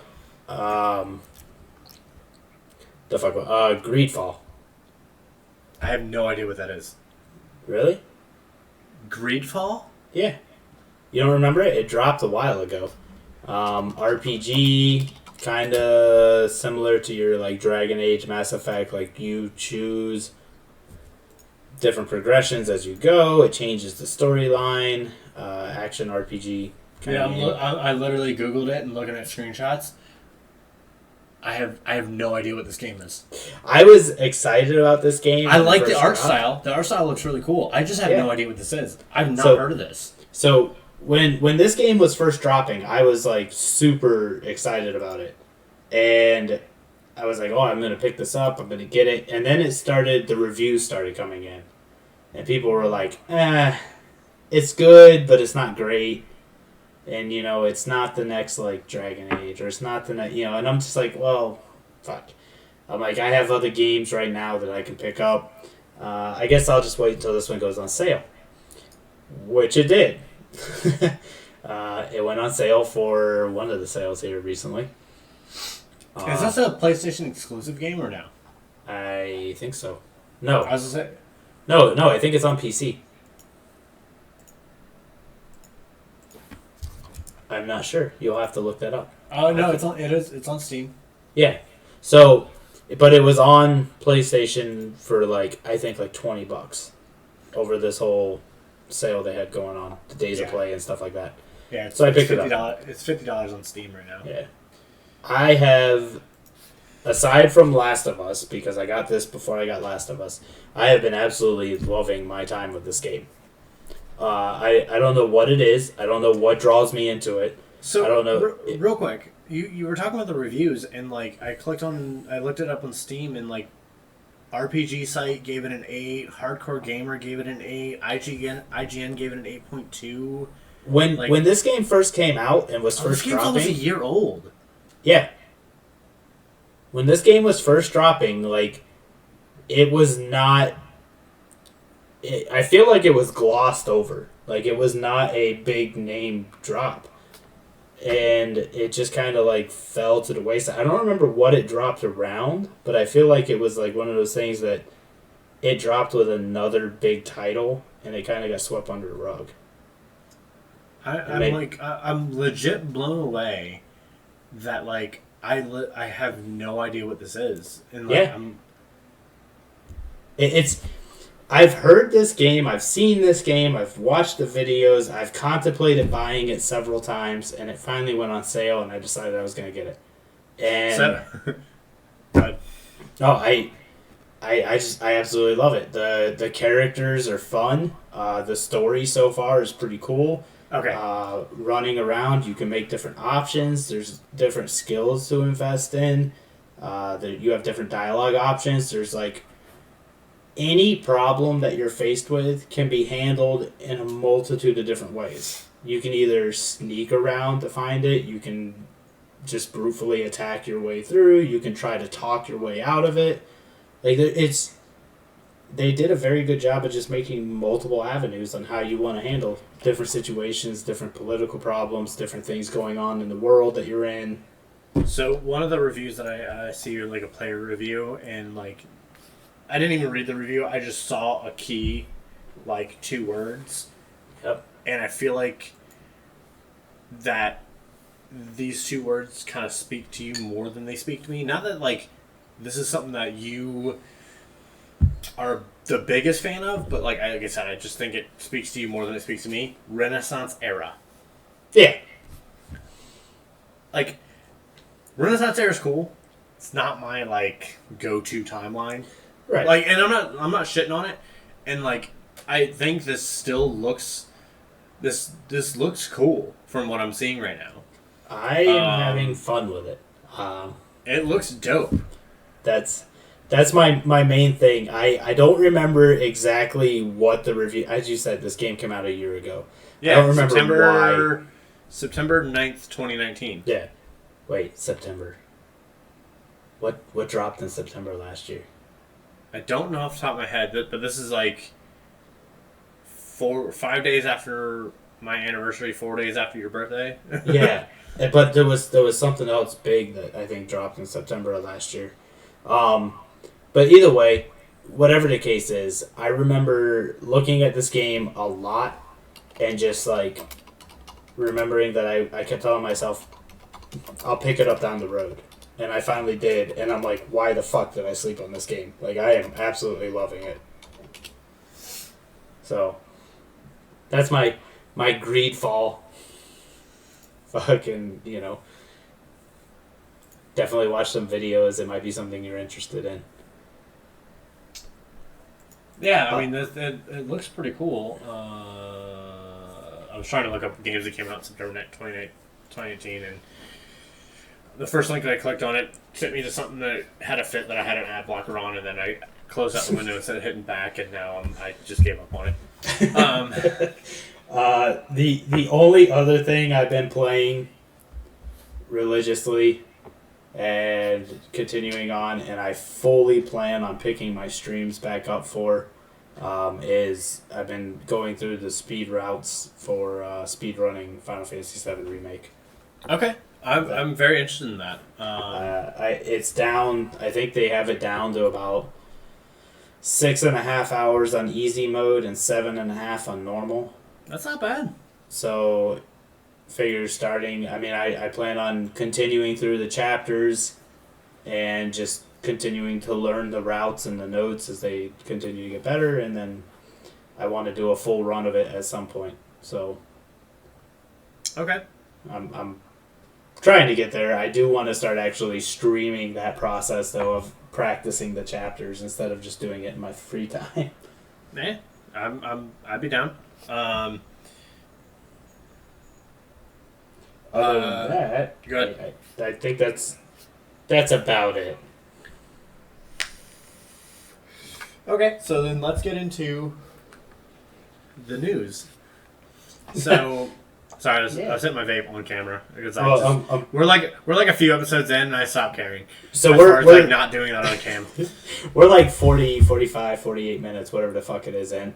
Greedfall. I have no idea what that is. Really? Greedfall? Yeah. You don't remember it? It dropped a while ago. RPG, kind of similar to your like Dragon Age, Mass Effect. Like you choose different progressions as you go. It changes the storyline. Action RPG. Yeah, I literally Googled it and looking at screenshots. I have no idea what this game is. I was excited about this game. I like the art style. The art style looks really cool. I just have no idea what this is. I've not heard of this. So when this game was first dropping, I was like super excited about it. And I was like, oh, I'm going to pick this up. I'm going to get it. And then the reviews started coming in. And people were like, it's good, but it's not great. And, it's not the next, like, Dragon Age, or it's not the next, and I'm just like, well, fuck. I'm like, I have other games right now that I can pick up. I guess I'll just wait until this one goes on sale. Which it did. It went on sale for one of the sales here recently. Is this a PlayStation exclusive game or no? I think so. No. I was gonna say. No, I think it's on PC. I'm not sure. You'll have to look that up. Oh no, it's on Steam. Yeah. So, but it was on PlayStation for I think $20 over this whole sale they had going on, the days of play and stuff like that. Yeah, so I picked it up. It's $50 on Steam right now. Yeah. I have, aside from Last of Us, because I got this before I got Last of Us, I have been absolutely loving my time with this game. I don't know what it is. I don't know what draws me into it. So I don't know. Real quick, you were talking about the reviews, and I looked it up on Steam, and RPG Site gave it an 8, Hardcore Gamer gave it an 8, IGN gave it an 8.2. When this game first came out and was first this game's dropping, almost a year old. Yeah. When this game was first dropping, it was not. I feel like it was glossed over. It was not a big name drop. And it just kind of fell to the wayside. I don't remember what it dropped around, but I feel like it was one of those things that it dropped with another big title and it kind of got swept under the rug. I'm legit blown away that I have no idea what this is. And it's I've heard this game, I've seen this game, I've watched the videos, I've contemplated buying it several times, and it finally went on sale, and I decided I was going to get it. And I absolutely love it. The characters are fun. The story so far is pretty cool. Okay. Running around, you can make different options. There's different skills to invest in. You have different dialogue options. There's any problem that you're faced with can be handled in a multitude of different ways. You can either sneak around to find it. You can just brutally attack your way through. You can try to talk your way out of it. They did a very good job of just making multiple avenues on how you want to handle different situations, different political problems, different things going on in the world that you're in. So one of the reviews that I see are a player review, and I didn't even read the review. I just saw a key, 2 words. Yep. And I feel that these 2 words kind of speak to you more than they speak to me. Not that this is something that you are the biggest fan of, but like I said, I just think it speaks to you more than it speaks to me. Renaissance era. Yeah. Renaissance era is cool. It's not my go-to timeline. Right. And I'm not shitting on it. And I think this still looks this looks cool from what I'm seeing right now. I am having fun with it. It looks dope. That's my main thing. I don't remember exactly what the review. As you said, this game came out a year ago. Yeah, I don't remember why. September 9th, 2019. Yeah. Wait, September. What dropped in September last year? I don't know off the top of my head, but this is 5 days after my anniversary, 4 days after your birthday. Yeah, but there was something else big that I think dropped in September of last year. But either way, whatever the case is, I remember looking at this game a lot and just remembering that I kept telling myself, I'll pick it up down the road. And I finally did, and I'm like, why the fuck did I sleep on this game? I am absolutely loving it. So, that's my Greedfall. Fucking, definitely watch some videos. It might be something you're interested in. Yeah, I mean, it looks pretty cool. I was trying to look up games that came out in September 2018, and the first link that I clicked on it sent me to something that had a fit that I had an ad blocker on, and then I closed out the window instead of hitting back, and now I just gave up on it. The only other thing I've been playing religiously, and and continuing on, and I fully plan on picking my streams back up for, is I've been going through the speed routes for speed running Final Fantasy VII Remake. Okay. I'm very interested in that. It's down. I think they have it down to about 6.5 hours on easy mode and 7.5 on normal. That's not bad. So, figure starting. I mean, I plan on continuing through the chapters and just continuing to learn the routes and the notes as they continue to get better, and then I want to do a full run of it at some point. So, okay. I'm trying to get there. I do want to start actually streaming that process, though, of practicing the chapters instead of just doing it in my free time. Yeah, I'd be down. Other than that, good. I think that's about it. Okay, so then let's get into the news. So. Sorry, I was hitting my vape on camera because we're like a few episodes in and I stopped caring. So we're like not doing that on cam. We're like 40, 45, 48 minutes, whatever the fuck it is in.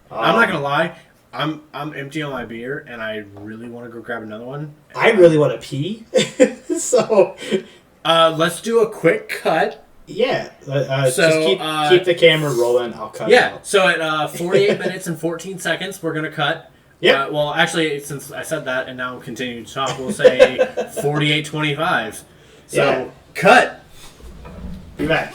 I'm not gonna lie, I'm empty on my beer and I really want to go grab another one. I really want to pee, so let's do a quick cut. Yeah, so just keep the camera rolling. I'll cut. Yeah, it out. So at 48 minutes and 14 seconds, we're gonna cut. Yeah. Well, actually, since I said that and now I'm continuing to talk, we'll say 48:25. So, Yeah. Cut. Be back.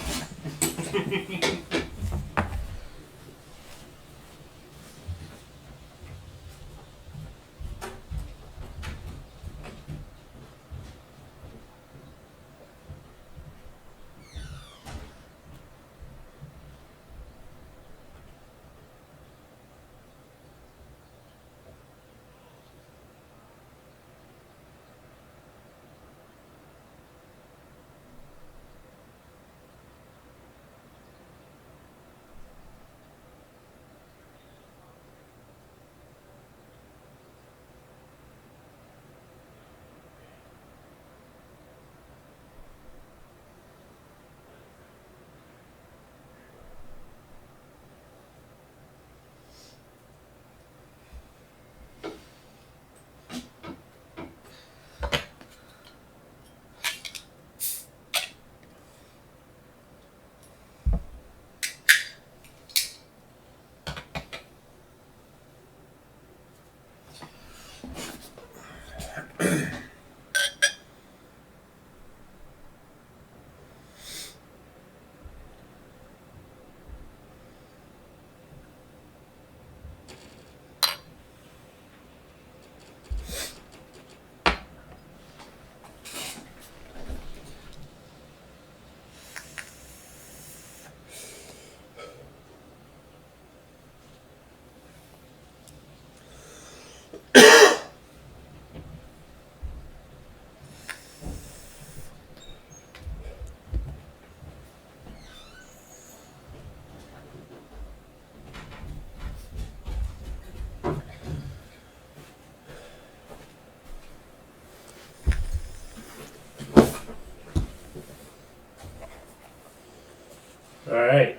Alright.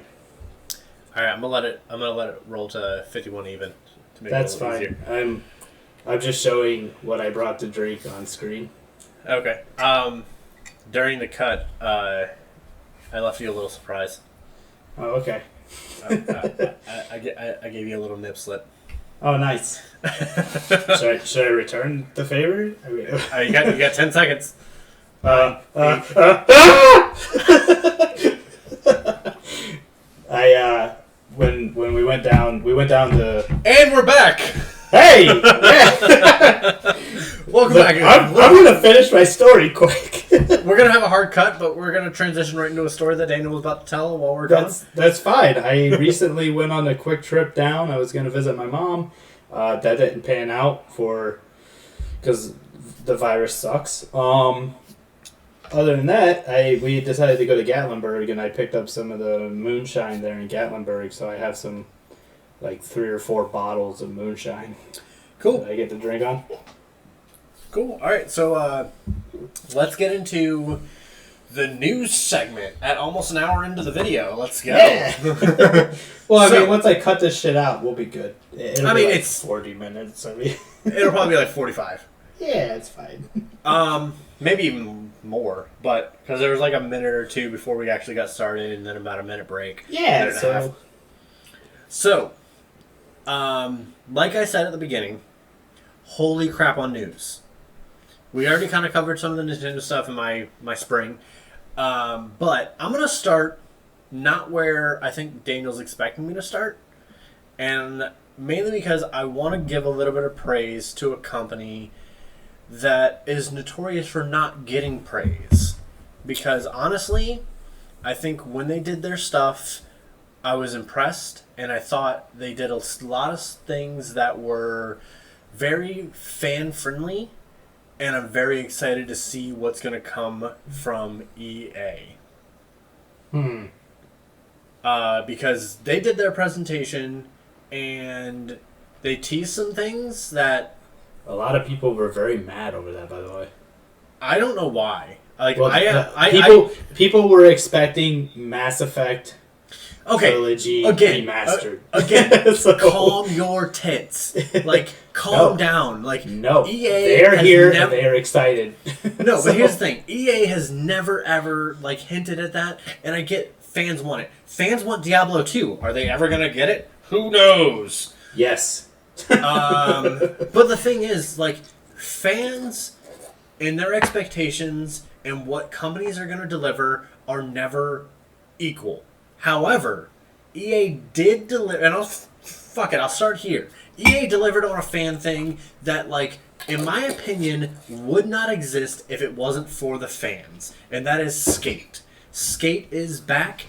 Alright, I'm gonna let it roll to 51 even to make That's it a little fine. easier. I'm just showing what I brought to drink on screen. Okay. During the cut, I left you a little surprise. Oh, okay. I gave you a little nip slip. Oh, nice. Should I return the favor? You got 10 seconds. When we went down to... And we're back! Hey! Yeah. Welcome back. I'm going to finish my story quick. We're going to have a hard cut, but we're going to transition right into a story that Daniel was about to tell while we're gone. That's fine. I recently went on a quick trip down. I was going to visit my mom. That didn't pan out because the virus sucks. Other than that, we decided to go to Gatlinburg, and I picked up some of the moonshine there in Gatlinburg, so I have some, like 3 or 4 bottles of moonshine. Cool. That I get to drink on. Cool. All right, so let's get into the news segment at almost an hour into the video. Let's go. Yeah. Well, I mean, once I cut this shit out, we'll be good. It's 40 minutes. It'll probably be like 45. Yeah, it's fine. Maybe even more, but because there was like a minute or two before we actually got started, and then about a minute break. Yeah. So, like I said at the beginning, holy crap on news. We already kind of covered some of the Nintendo stuff in my spring, but I'm gonna start not where I think Daniel's expecting me to start, and mainly because I want to give a little bit of praise to a company that is notorious for not getting praise. Because honestly, I think when they did their stuff, I was impressed, and I thought they did a lot of things that were very fan-friendly, and I'm very excited to see what's going to come from EA. Because they did their presentation, and they teased some things that... A lot of people were very mad over that, by the way. I don't know why. Like, people were expecting Mass Effect trilogy remastered. Calm your tits. Like, calm down. Like, no, EA they're here and they're excited. No, but here's the thing. EA has never, ever, like, hinted at that, and I get fans want it. Fans want Diablo 2. Are they ever going to get it? Who knows? Yes. But the thing is, like, fans and their expectations and what companies are going to deliver are never equal. However, EA did deliver, and I'll start here. EA delivered on a fan thing that, like, in my opinion, would not exist if it wasn't for the fans, and that is Skate. Skate is back.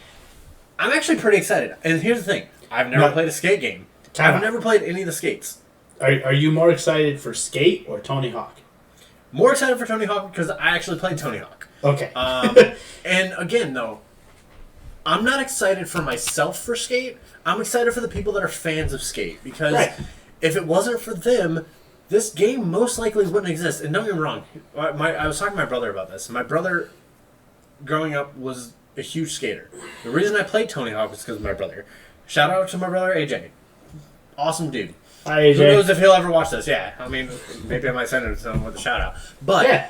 I'm actually pretty excited, and here's the thing. I've never played a Skate game. I've never played any of the Skates. Are you more excited for Skate or Tony Hawk? More excited for Tony Hawk because I actually played Tony Hawk. Okay. And again, though, I'm not excited for myself for Skate. I'm excited for the people that are fans of Skate. Because if it wasn't for them, this game most likely wouldn't exist. And don't get me wrong. I was talking to my brother about this. My brother, growing up, was a huge skater. The reason I played Tony Hawk was because of my brother. Shout out to my brother, AJ. Awesome dude. Hi, AJ. Who knows if he'll ever watch this? Yeah, I mean, maybe I might send it to him with a shout out. But,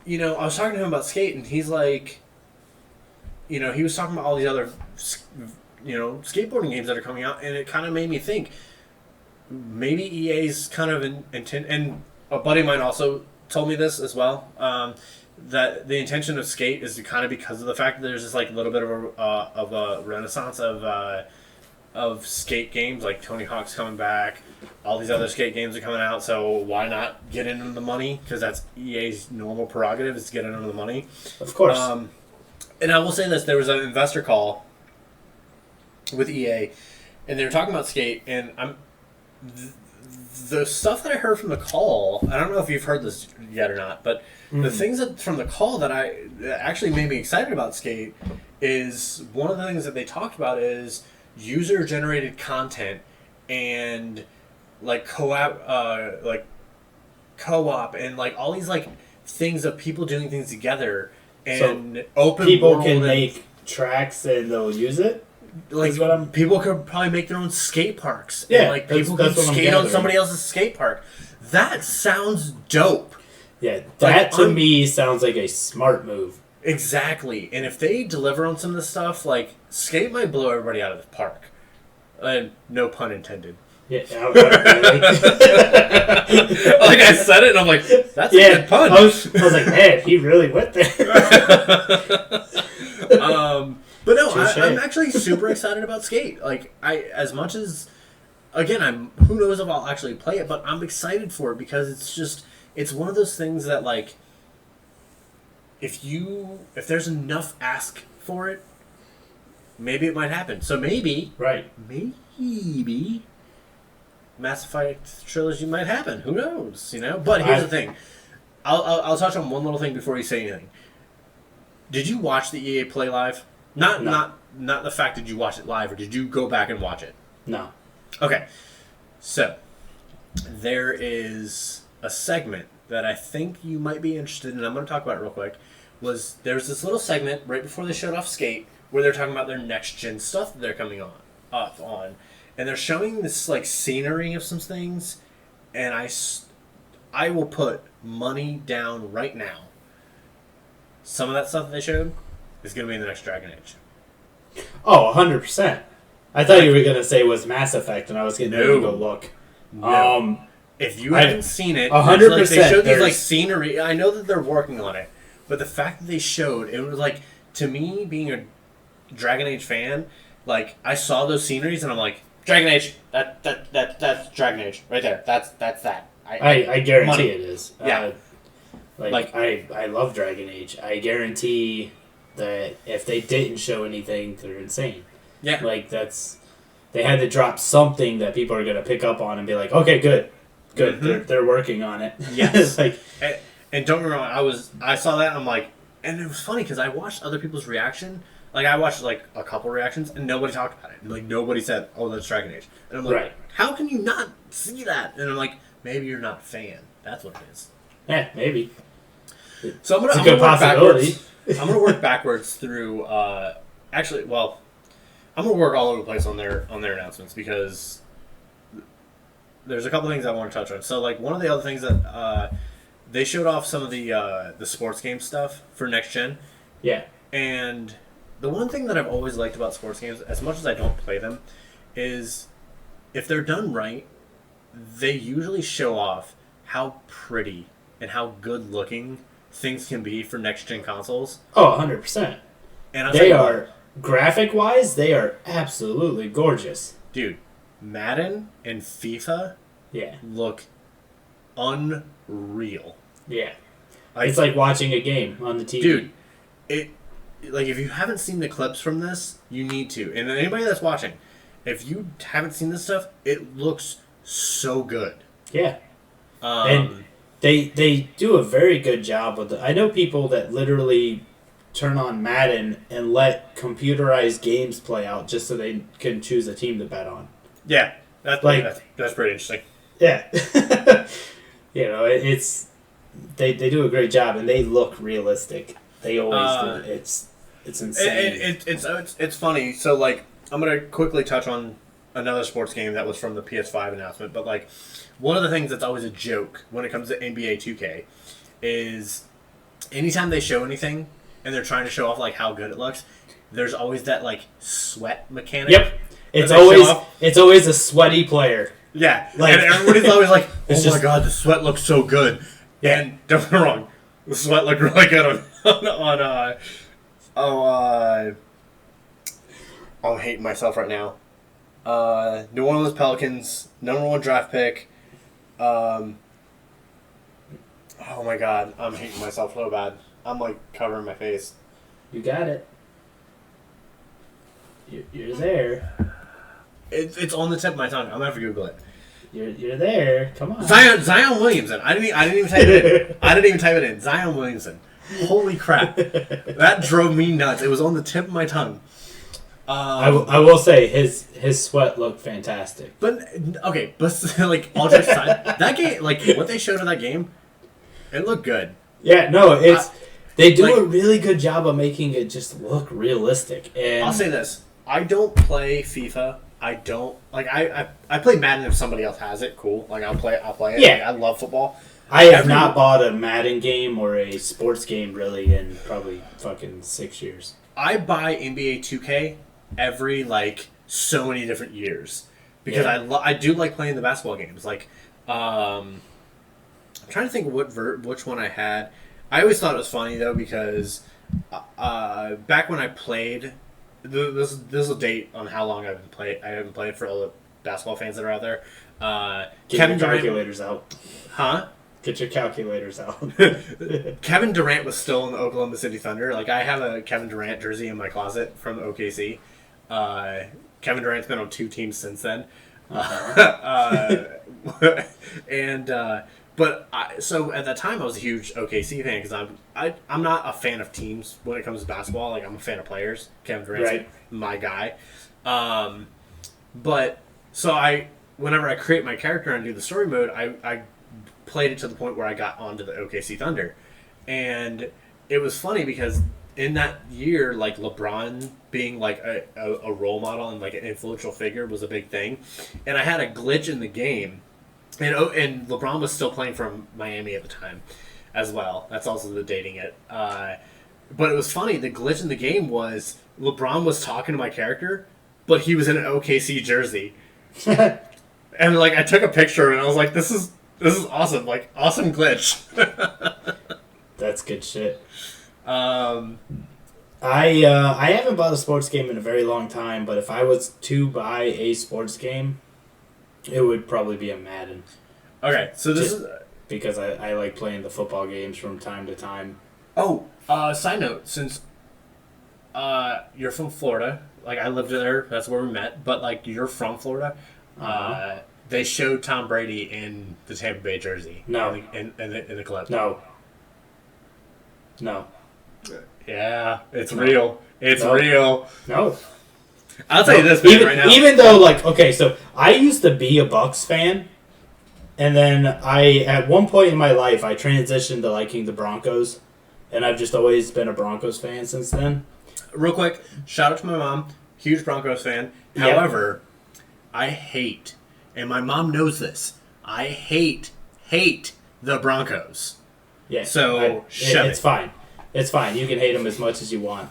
you know, I was talking to him about Skate, and he's like, you know, he was talking about all these other, you know, skateboarding games that are coming out, and it kind of made me think maybe EA's kind of intent, and a buddy of mine also told me this as well, that the intention of Skate is to kind of because of the fact that there's this like little bit of a renaissance of skate games, like Tony Hawk's coming back, all these other skate games are coming out, so why not get into the money? Because that's EA's normal prerogative, is to get into the money. Of course. And I will say this, there was an investor call with EA, and they were talking about Skate, and the stuff that I heard from the call, I don't know if you've heard this yet or not, but the things from the call that actually made me excited about Skate is one of the things that they talked about is user-generated content and like co-op and like all these like things of people doing things together and so open people world can make tracks and they'll use it. Like people could probably make their own skate parks. Yeah, and, like people could skate on somebody else's skate park. That sounds dope. Yeah, that to me sounds like a smart move. Exactly, and if they deliver on some of this stuff, like Skate might blow everybody out of the park. No pun intended. Yeah, like I said it, and I'm like, that's a good pun. I was like, man, he really went there. But no, I'm actually super excited about Skate. Like, as much as, again, who knows if I'll actually play it, but I'm excited for it because it's one of those things that, like, if there's enough ask for it, maybe it might happen. So maybe Mass Effect trilogy might happen. Who knows? You know. But here's the thing. I'll touch on one little thing before you say anything. Did you watch the EA Play Live? Not the fact that you watch it live, or did you go back and watch it? No. Okay. So there is a segment that I think you might be interested in, and I'm going to talk about it real quick, was there's this little segment right before they showed off Skate where they're talking about their next-gen stuff that they're coming on. And they're showing this, like, scenery of some things, and I will put money down right now. Some of that stuff that they showed is going to be in the next Dragon Age. Oh, 100%. I thought you were going to say it was Mass Effect, and I was getting ready to go look. No. If you haven't seen it, 100%. Like, they showed these, like, scenery. I know that they're working on it, but the fact that they showed, it was like, to me, being a Dragon Age fan, like, I saw those sceneries, and I'm like, Dragon Age, that's Dragon Age, right there. That's that. I guarantee it is. Yeah. I love Dragon Age. I guarantee that if they didn't show anything, they're insane. Yeah. Like, they had to drop something that people are going to pick up on and be like, okay, good. Mm-hmm. They're working on it. Yes. and don't get me wrong, I saw that and I'm like, and it was funny because I watched other people's reaction. Like, I watched, like, a couple reactions and nobody talked about it. And, like, nobody said, oh, that's Dragon Age. And I'm like, right. How can you not see that? And I'm like, maybe you're not a fan. That's what it is. Yeah, maybe. So I'm gonna work backwards. I'm gonna work backwards through. I'm gonna work all over the place on their announcements because there's a couple things I want to touch on. So, like, one of the other things that they showed off some of the sports game stuff for next gen. Yeah. And the one thing that I've always liked about sports games, as much as I don't play them, is if they're done right, they usually show off how pretty and how good looking things can be for next gen consoles. Oh, 100%. And they are, graphic wise, they are absolutely gorgeous. Dude, Madden and FIFA look unreal. Yeah. It's like watching a game on the TV. Dude, if you haven't seen the clips from this, you need to. And anybody that's watching, if you haven't seen this stuff, it looks so good. Yeah. And they do a very good job with it. I know people that literally turn on Madden and let computerized games play out just so they can choose a team to bet on. Yeah. That's pretty interesting. Yeah. They do a great job and they look realistic. They always do. It's insane. It's funny. So, like, I'm going to quickly touch on another sports game that was from the PS5 announcement, but, like, one of the things that's always a joke when it comes to NBA 2K is anytime they show anything and they're trying to show off, like, how good it looks, there's always that, like, sweat mechanic. Yep. It's always a sweaty player. Yeah. Like, and everybody's always like, oh my god, the sweat looks so good. Yeah. And don't get me wrong, the sweat looked really good I'm hating myself right now. New Orleans Pelicans, #1 draft pick. Oh my god, I'm hating myself so bad. I'm like covering my face. You got it. You're there. It's on the tip of my tongue. I'm gonna have to Google it. You're there. Come on. Zion Williamson. I didn't even type it in. Zion Williamson. Holy crap! That drove me nuts. It was on the tip of my tongue. I will say his sweat looked fantastic. But like all jokes aside, that game, like what they showed in that game, it looked good. Yeah, no, they do a really good job of making it just look realistic. And I'll say this: I don't play FIFA. I don't like I play Madden if somebody else has it. Cool, like I'll play it. Yeah, like, I love football. I have not bought a Madden game or a sports game really in probably fucking 6 years. I buy NBA 2K every like so many different years because I do like playing the basketball games. Like, I'm trying to think which one I had. I always thought it was funny though because back when I played, this will date on how long I haven't played for all the basketball fans that are out there. Get your calculators out. Huh? Get your calculators out. Kevin Durant was still in the Oklahoma City Thunder. Like, I have a Kevin Durant jersey in my closet from OKC. Kevin Durant's been on 2 teams since then. So at that time I was a huge OKC fan because I'm not a fan of teams when it comes to basketball. Like, I'm a fan of players. Kevin Durant's my guy. But so whenever I create my character and do the story mode, I played it to the point where I got onto the OKC Thunder, and it was funny because in that year, like LeBron being like a role model and like an influential figure was a big thing, and I had a glitch in the game, and LeBron was still playing from Miami at the time, as well. That's also the dating it. But it was funny. The glitch in the game was LeBron was talking to my character, but he was in an OKC jersey. And like I took a picture and I was like, "This is awesome! Like awesome glitch." That's good shit. Um, I haven't bought a sports game in a very long time, but if I was to buy a sports game, it would probably be a Madden. Okay, so this is because I like playing the football games from time to time. Oh, side note, since you're from Florida, like I lived there, that's where we met, but like you're from Florida, they showed Tom Brady in the Tampa Bay jersey. No. In the clip. No. Yeah, it's real. It's real. No. I'll tell you this right now. Even though, like, okay, so I used to be a Bucks fan, and then at one point in my life, I transitioned to liking the Broncos, and I've just always been a Broncos fan since then. Real quick, shout out to my mom, huge Broncos fan. Yep. However, I hate, and my mom knows this, I hate the Broncos. Yeah. So, it's fine. It's fine. You can hate them as much as you want.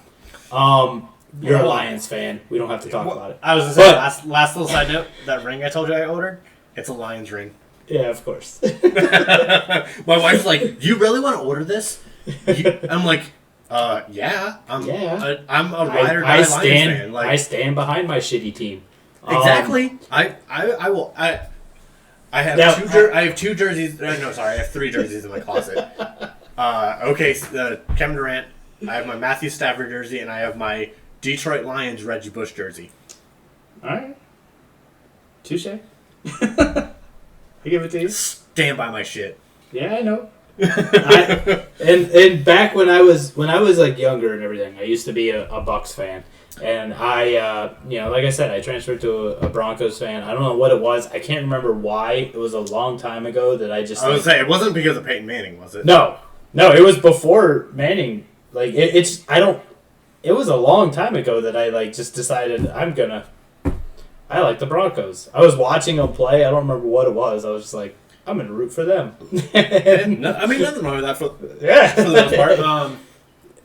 You're a Lions fan. We don't have to talk about it. I was going to say, last little side note, that ring I told you I ordered, it's a Lions ring. Yeah, of course. My wife's like, "You really want to order this?" I'm like, yeah. I'm a ride or die Lions fan. Like, I stand behind my shitty team. Exactly. I will. I have I have two jerseys. No, sorry, I have three jerseys in my closet. Kevin Durant. I have my Matthew Stafford jersey, and I have my Detroit Lions Reggie Bush jersey. All right. Touche. I give it to you. Stand by my shit. Yeah, I know. And back when I was like younger and everything, I used to be a Bucks fan, and I like I said, I transferred to a Broncos fan. I don't know what it was. I can't remember why. It was a long time ago that I just. I was say it wasn't because of Peyton Manning, was it? No, it was before Manning. Like it was a long time ago that I like just decided I like the Broncos. I was watching them play. I don't remember what it was. I was just like, I'm going to root for them. I mean, nothing wrong with that for the most part.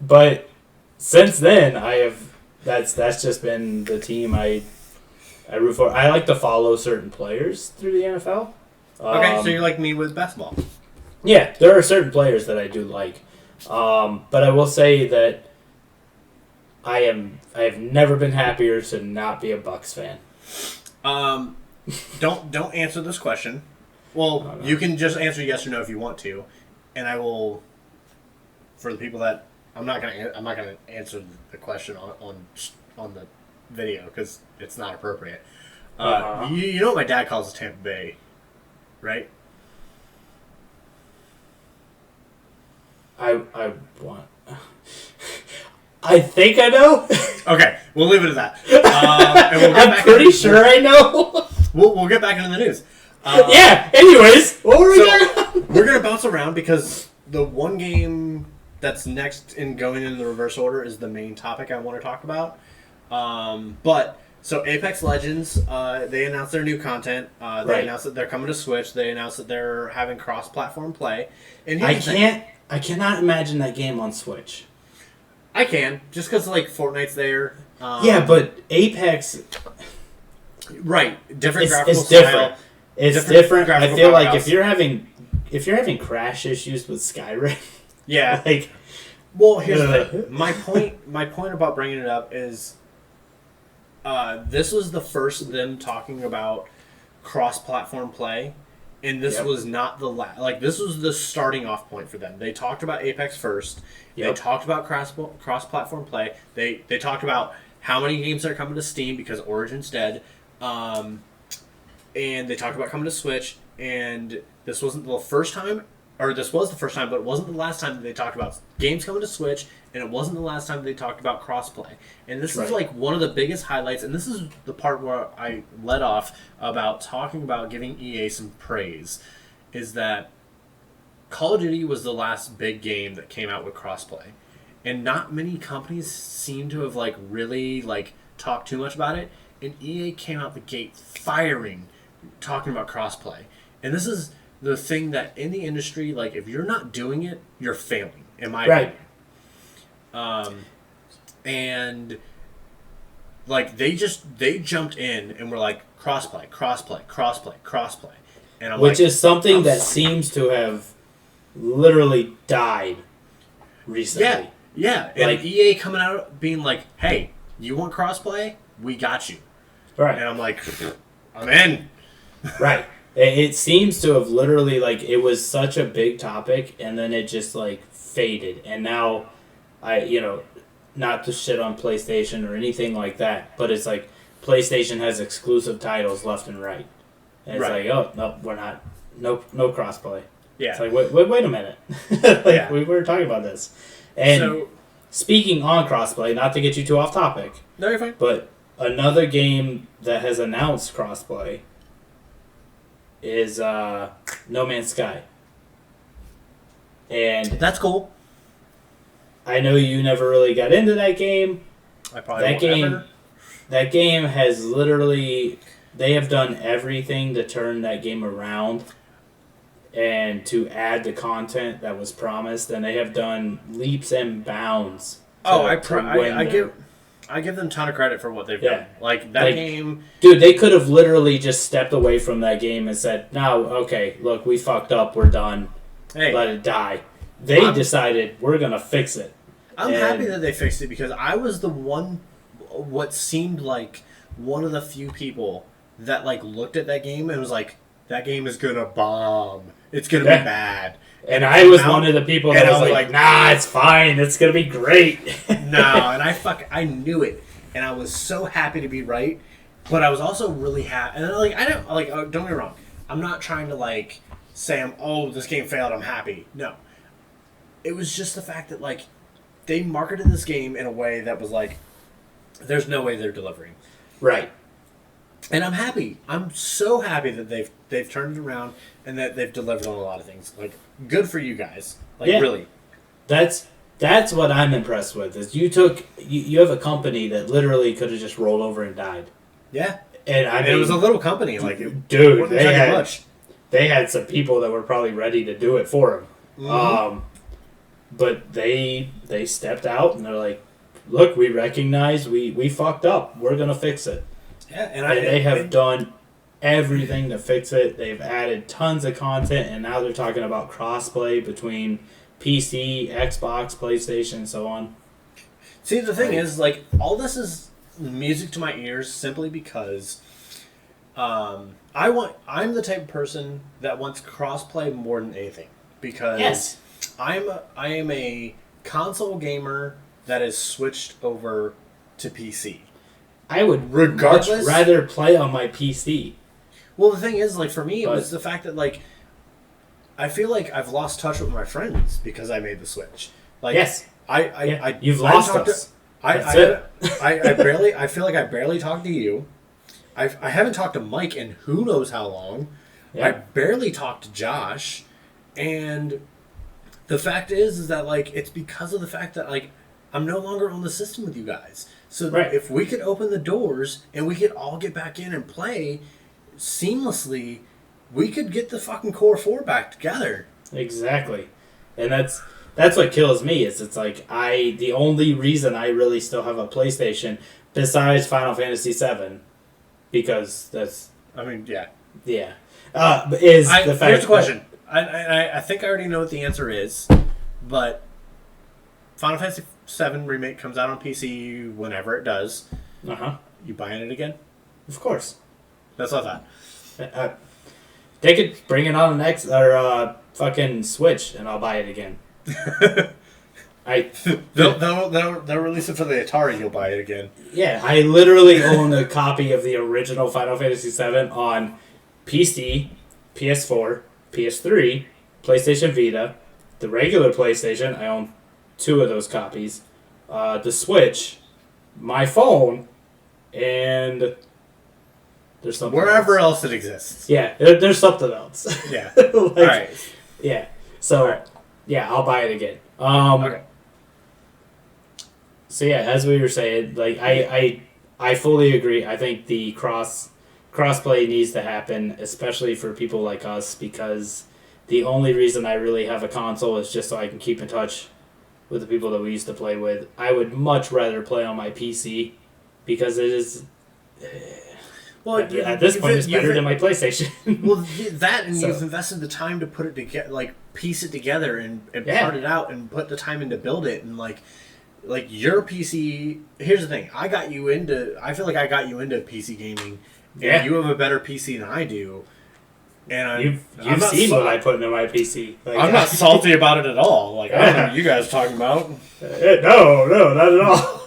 But since then, that's just been the team I root for. I like to follow certain players through the NFL. Okay, so you're like me with basketball. Yeah, there are certain players that I do like. But I will say that I have never been happier to not be a Bucks fan. Don't answer this question. Well, you can just answer yes or no if you want to, and I will. For the people that I'm not gonna answer the question on the video because it's not appropriate. You know what my dad calls the Tampa Bay, right? I think I know. Okay, we'll leave it at that. And we'll I'm pretty sure I know. We'll get back into the news. Yeah. Anyways, what were we talking about? We're gonna bounce around because the one game that's next in going in the reverse order is the main topic I want to talk about. So Apex Legends, they announced their new content. They announced that they're coming to Switch. They announced that they're having cross-platform play. And I cannot imagine that game on Switch. I can, just because like Fortnite's there. Yeah, but Apex. Right, different graphical it's style. Different. It's different. I feel like powerhouse. if you're having crash issues with Skyrim. Yeah. Like. Well, here's the thing. My point about bringing it up is, this was the first of them talking about cross-platform play, and this was not the this was the starting off point for them. They talked about Apex first. They talked about cross-platform play. They talked about how many games are coming to Steam because Origin's dead, and they talked about coming to Switch. And this wasn't the first time. Or this was the first time, but it wasn't the last time that they talked about games coming to Switch, and it wasn't the last time they talked about crossplay. And this is like one of the biggest highlights, and this is the part where I led off about talking about giving EA some praise, is that Call of Duty was the last big game that came out with crossplay, and not many companies seem to have like really like talked too much about it. And EA came out the gate firing, talking about crossplay. And this is the thing that in the industry, like if you're not doing it, you're failing. In my opinion. And like they jumped in and were like crossplay, and I'm which is something that seems to have literally died recently. Yeah. And EA coming out being like, "Hey, you want crossplay? We got you." Right. And I'm like, "I'm in." Right. It seems to have literally like it was such a big topic, and then it just like faded, and now not to shit on PlayStation or anything like that, but it's like PlayStation has exclusive titles left and right. And it's like, oh, no, we're not. No crossplay. Yeah. It's like, wait a minute. We were talking about this. And speaking on crossplay, not to get you too off topic. No, you're fine. But another game that has announced crossplay is No Man's Sky. And that's cool. I know you never really got into that game. I probably won't ever. That game has literally... They have done everything to turn that game around and to add the content that was promised, and they have done leaps and bounds. I give them a ton of credit for what they've done. Like that game, dude. They could have literally just stepped away from that game and said, "No, okay, look, we fucked up. We're done. Hey, let it die." They decided we're gonna fix it. I'm happy that they fixed it because I was what seemed like one of the few people that like looked at that game and was like, "That game is gonna bomb. It's gonna be bad." And I was one of the people that was like, "Nah, it's fine. It's gonna be great." No, and I knew it, and I was so happy to be right, but I was also really happy. And like don't get me wrong, I'm not trying to like say this game failed. I'm happy. No, it was just the fact that like they marketed this game in a way that was like, there's no way they're delivering. Right. And I'm happy. I'm so happy that they've turned it around and that they've delivered on a lot of things. Like, good for you guys. Like, really. That's what I'm impressed with. Is you have a company that literally could have just rolled over and died. Yeah. And I mean, it was a little company. Like, dude, they had some people that were probably ready to do it for them. Mm-hmm. But they stepped out and they're like, "Look, we recognize we fucked up. We're gonna fix it." Yeah, and they have done everything to fix it. They've added tons of content, and now they're talking about crossplay between PC, Xbox, PlayStation, so on. See, the thing is, like, all this is music to my ears simply because I'm the type of person that wants crossplay more than anything. Because I am a console gamer that has switched over to PC. I would much rather play on my PC. Well, the thing is, like, for me, it was the fact that, like, I feel like I've lost touch with my friends because I made the switch. Like, you've lost us. I feel like I barely talk to you. I haven't talked to Mike in who knows how long. Yeah. I barely talked to Josh. And the fact is that, like, it's because of the fact that, like, I'm no longer on the system with you guys. So if we could open the doors and we could all get back in and play seamlessly, we could get the fucking Core 4 back together. Exactly. And that's what kills me is it's like the only reason I really still have a PlayStation besides Final Fantasy VII, because that's... I mean, yeah. Yeah. Is the fact here's the question. I think I already know what the answer is, but Final Fantasy VII Remake comes out on PC whenever it does. You buying it again? Of course. That's what I thought. They could bring it on the fucking Switch, and I'll buy it again. They'll release it for the Atari. You'll buy it again. Yeah, I literally own a copy of the original Final Fantasy VII on PC, PS4, PS3, PlayStation Vita, the regular PlayStation. I own 2 of those copies. The Switch, my phone, and there's something wherever else it exists. Yeah, there's something else. Yeah. All right. Yeah. So, Alright. yeah, I'll buy it again. Okay. So yeah, as we were saying, like I fully agree. I think the crossplay needs to happen, especially for people like us, because the only reason I really have a console is just so I can keep in touch with the people that we used to play with. I would much rather play on my PC because it is. Well, at this point, it's better than my PlayStation. Well, that and So- you've invested the time to put it together, like piece it together and Yeah. part it out, and put the time in to build it, and like your PC. Here's the thing: I feel like I got you into PC gaming, and Yeah. you have a better PC than I do. And You've I'm not seen sa- what I put into my PC. Like, I'm not salty about it at all. Like I don't know what you guys are talking about. No, not at all.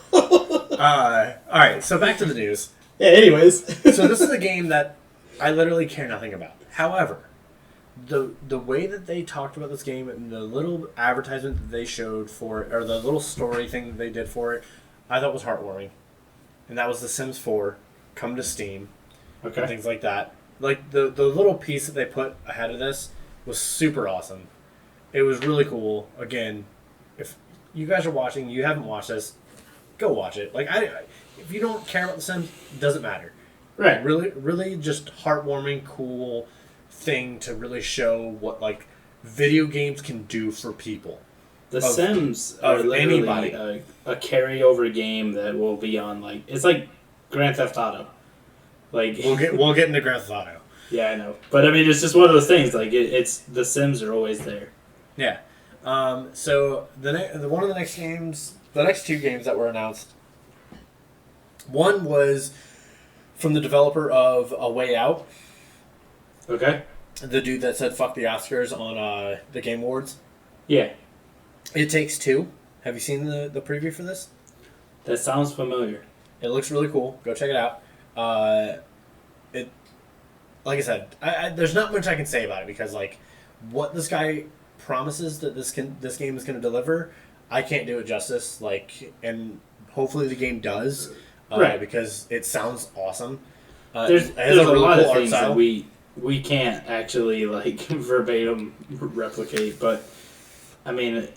All right, so back to the news. Yeah. Anyways. So this is a game that I literally care nothing about. However, the way that they talked about this game and the little advertisement that they showed for it, or the little story thing that they did for it, I thought was heartwarming. And that was The Sims 4 come to Steam and Okay. things like that. Like the little piece that they put ahead of this was super awesome. It was really cool. Again, if you guys are watching, you haven't watched this, go watch it. Like if you don't care about The Sims, it doesn't matter. Right. Really just heartwarming, cool thing to really show what like video games can do for people. The Sims are of literally anybody. a carryover game that will be on like it's like Grand Theft Auto. Like We'll get into Grand Theft Auto. yeah, I know, but I mean it's just one of those things. Like it's the Sims are always there. Yeah. So one of the next games, the next two games that were announced. One was from the developer of A Way Out, Okay. the dude that said "fuck the Oscars" on the Game Awards. Yeah, It Takes Two. Have you seen the preview for this? that sounds familiar. It looks really cool. Go check it out. It, like I said, I there's not much I can say about it because like what this guy promises that this game is going to deliver, I can't do it justice. Like, and hopefully the game does, Right. Because it sounds awesome. There's it has a really lot cool of art things style. that we can't actually like verbatim replicate, but I mean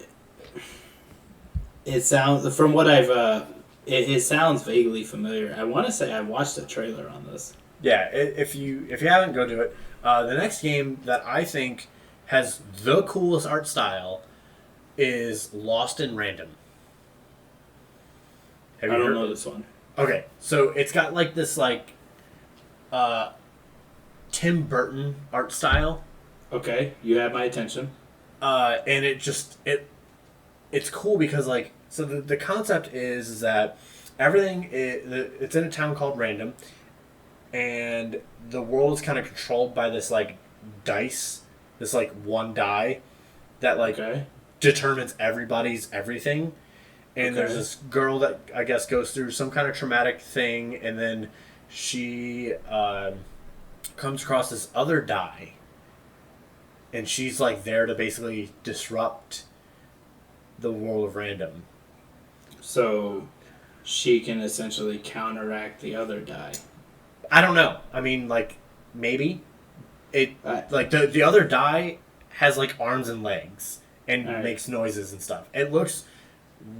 it sounds from what I've it sounds vaguely familiar. I want to say I watched a trailer on this. Yeah, if you haven't, go do it. The next game that I think has the coolest art style is Lost in Random. Have I you don't heard? know this one. Okay, so it's got like this like Tim Burton art style, Okay, you have my attention. and it's cool because like so the concept is that it's in a town called Random, and the world is kind of controlled by this like dice, this like one die that like Okay. determines everybody's everything. And there's Okay. this girl that I guess goes through some kind of traumatic thing, and then she comes across this other die, and she's like there to basically disrupt the world of Random. So she can essentially counteract the other die. I don't know. I mean, like maybe it Right. like the other die has like arms and legs and Alright. makes noises and stuff. It looks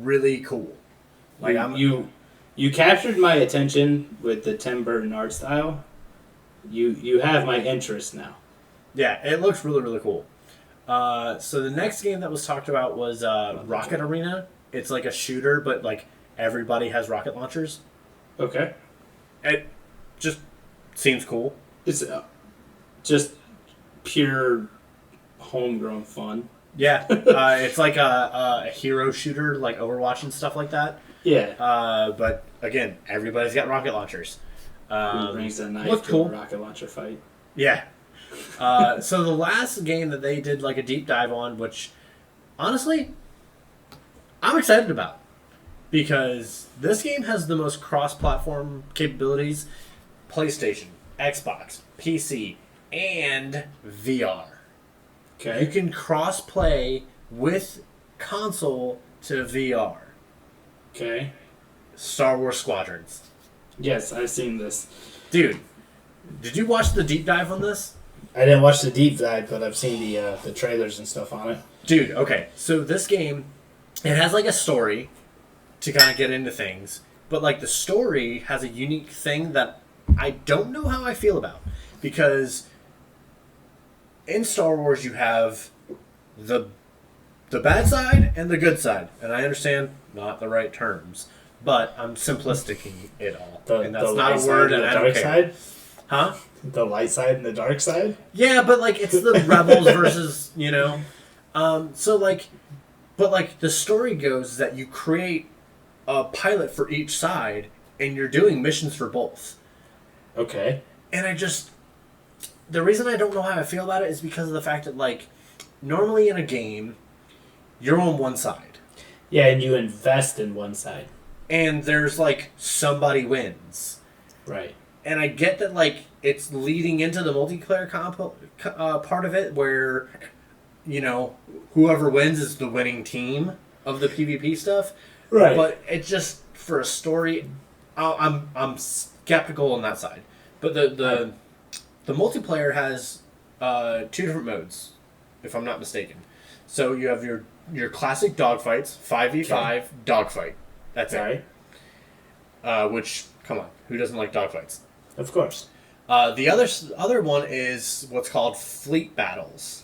really cool. Like You captured my attention with the Tim Burton art style. You have my interest now. Yeah, it looks really, really cool. So the next game that was talked about was Rocket Arena. It's like a shooter, but like everybody has rocket launchers. Okay. It just seems cool. It's just pure homegrown fun. Yeah, it's like a hero shooter, like Overwatch and stuff like that. Yeah. But again, everybody's got rocket launchers. Who brings a knife looked to cool. a rocket launcher fight? Yeah. So the last game that they did like a deep dive on, which honestly, I'm excited about. Because this game has the most cross-platform capabilities: PlayStation, Xbox, PC, and VR. You Okay. can cross-play with console to VR. Okay. Star Wars Squadrons. Yes, I've seen this. Dude, did you watch the deep dive on this? I didn't watch the deep dive, but I've seen the trailers and stuff on it. Dude, okay. So this game, it has like a story to kind of get into things, but like the story has a unique thing that I don't know how I feel about, because in Star Wars you have the bad side and the good side, and I understand not the right terms, but I'm simplisticing it all, and that's not a word, and I don't care. Side? Huh? The light side and the dark side? Yeah, but like it's the rebels versus, you know. So like, but like the story goes that you create a pilot for each side, and you're doing missions for both. Okay. And the reason I don't know how I feel about it is because of the fact that like, normally in a game, you're on one side. Yeah, and you invest in one side. And there's like somebody wins. Right. And I get that like it's leading into the multiplayer part of it, where, you know, whoever wins is the winning team of the PvP stuff. Right. But it just, for a story, I'm skeptical on that side. But the multiplayer has 2 different modes, if I'm not mistaken. So you have your classic dogfights, 5v5 dogfight. That's it. Right. Which, come on, who doesn't like dogfights? Of course. The other one is what's called fleet battles.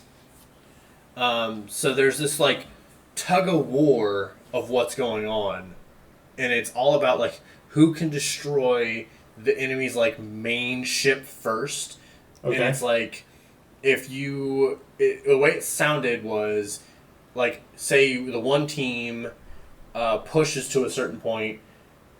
So there's this like tug of war of what's going on, and it's all about like who can destroy the enemy's like main ship first. Okay. And it's like, the way it sounded was like, say the one team pushes to a certain point,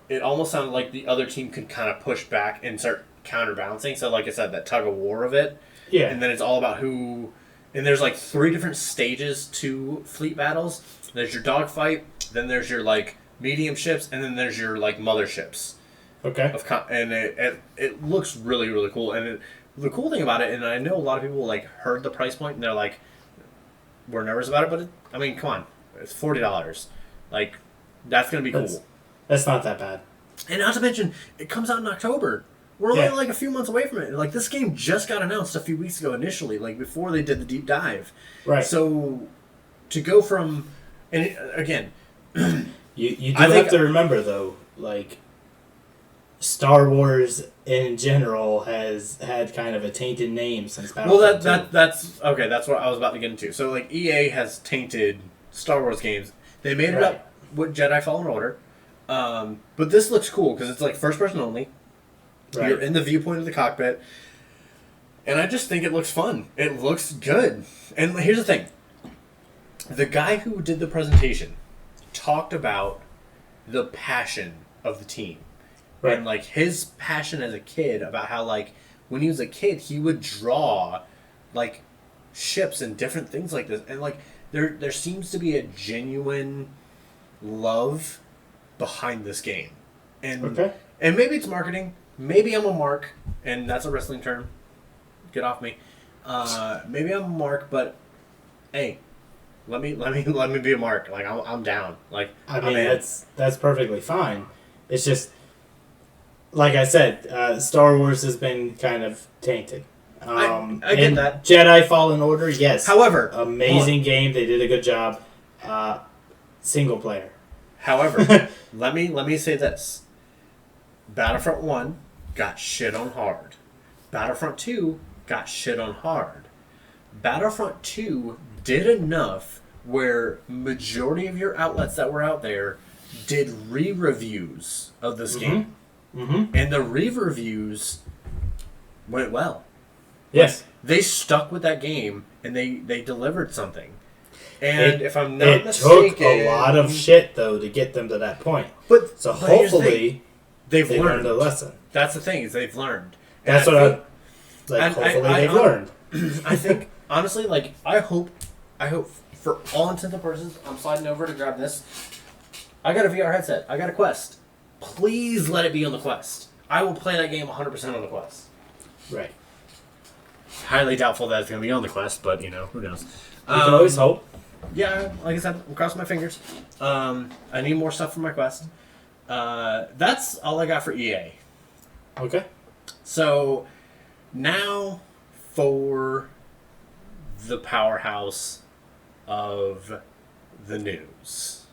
it almost sounded like the other team could kind of push back and start counterbalancing. So like I said, that tug of war of it. Yeah. And then it's all about who. And there's like 3 different stages to fleet battles. There's your dogfight, then there's your like medium ships, and then there's your like motherships. Okay. And it looks really, really cool. And the cool thing about it, and I know a lot of people like heard the price point and they're like, we're nervous about it, but I mean, come on, it's $40. Like, that's gonna be cool. That's not that bad. And not to mention, it comes out in October. We're only like a few months away from it. Like, this game just got announced a few weeks ago initially, like before they did the deep dive. Right. So to go from, and again, you have to remember though, like, Star Wars in general has had kind of a tainted name since Battlefront. Well, that's okay. That's what I was about to get into. So like, EA has tainted Star Wars games. They made it up with Jedi Fallen Order, but this looks cool because it's like first person only. Right. You're in the viewpoint of the cockpit. And I just think it looks fun. It looks good. And here's the thing. The guy who did the presentation talked about the passion of the team. Right. And, like, his passion as a kid about how, like, when he was a kid, he would draw, like, ships and different things like this. And, like, there seems to be a genuine love behind this game. And maybe it's marketing. Maybe I'm a mark, and that's a wrestling term. Get off me. Maybe I'm a mark, but hey, let me be a mark. Like, I'm down. Like, I mean, that's perfectly fine. It's just, like I said, Star Wars has been kind of tainted. I get that. Jedi Fallen Order, yes. However, amazing game. They did a good job. Single player. However, let me say this. Battlefront 1 got shit on hard. Battlefront 2 got shit on hard. Battlefront 2 did enough where majority of your outlets that were out there did re-reviews of this game. Mm-hmm. And the re-reviews went well. Yes. Like, they stuck with that game and they delivered something. And if I'm not mistaken... It took a lot of shit, though, to get them to that point. But hopefully... They've learned a lesson. That's the thing, is they've learned. That's what hopefully they've learned. I think, honestly, like, I hope, for all intents and purposes, I'm sliding over to grab this. I got a VR headset. I got a Quest. Please let it be on the Quest. I will play that game 100% on the Quest. Right. Highly doubtful that it's going to be on the Quest, but, you know, who knows. You can always hope. Yeah, like I said, I'm crossing my fingers. I need more stuff for my Quest. That's all I got for EA. Okay. So, now for the powerhouse of the news.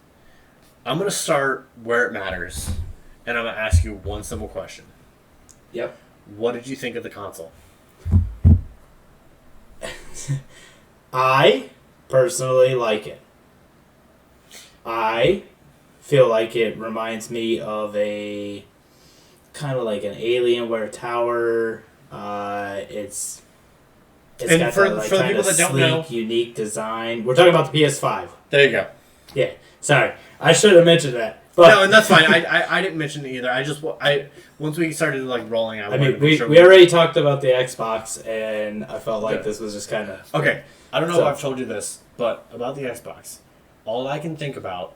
I'm going to start where it matters, and I'm going to ask you one simple question. Yep. What did you think of the console? I personally like it. I feel like it reminds me of a kind of like an Alienware tower. It's and got for that like the kind people of that don't sleek, know, unique design. We're talking about the PS5. there you go. Yeah, sorry, I should have mentioned that. But No, and that's fine. I didn't mention it either. Once we started like rolling, I mean, we already talked about the Xbox, and I felt like this was just kind of okay. I don't know if I've told you this, but about the Xbox, all I can think about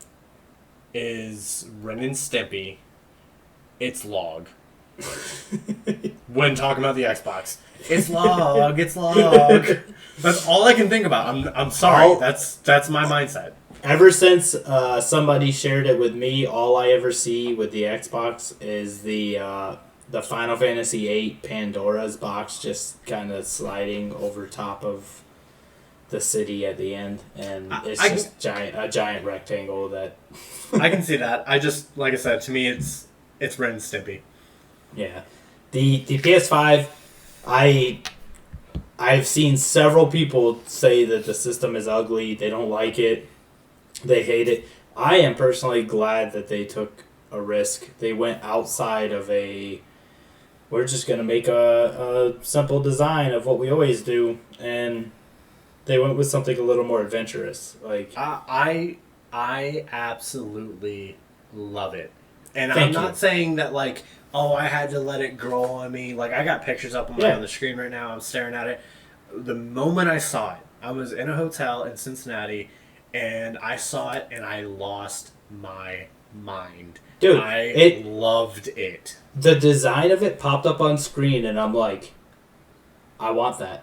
is Ren and Stimpy. It's log. When talking about the Xbox, it's log. It's log. That's all I can think about. I'm sorry. That's my mindset. Ever since somebody shared it with me, all I ever see with the Xbox is the Final Fantasy VIII Pandora's box just kind of sliding over top of the city at the end, and it's a giant rectangle that. I can see that. Like I said, to me, it's Ren and Stimpy. Yeah, the PS5, I've seen several people say that the system is ugly. They don't like it. They hate it. I am personally glad that they took a risk. They went outside of we're just going to make a simple design of what we always do, and they went with something a little more adventurous. Like I absolutely love it. And Thank I'm not you. saying that like, oh, I had to let it grow on me. Like, I got pictures up on the screen right now. I'm staring at it. The moment I saw it, I was in a hotel in Cincinnati, and I saw it, and I lost my mind. Dude, I loved it. The design of it popped up on screen, and I'm like, I want that.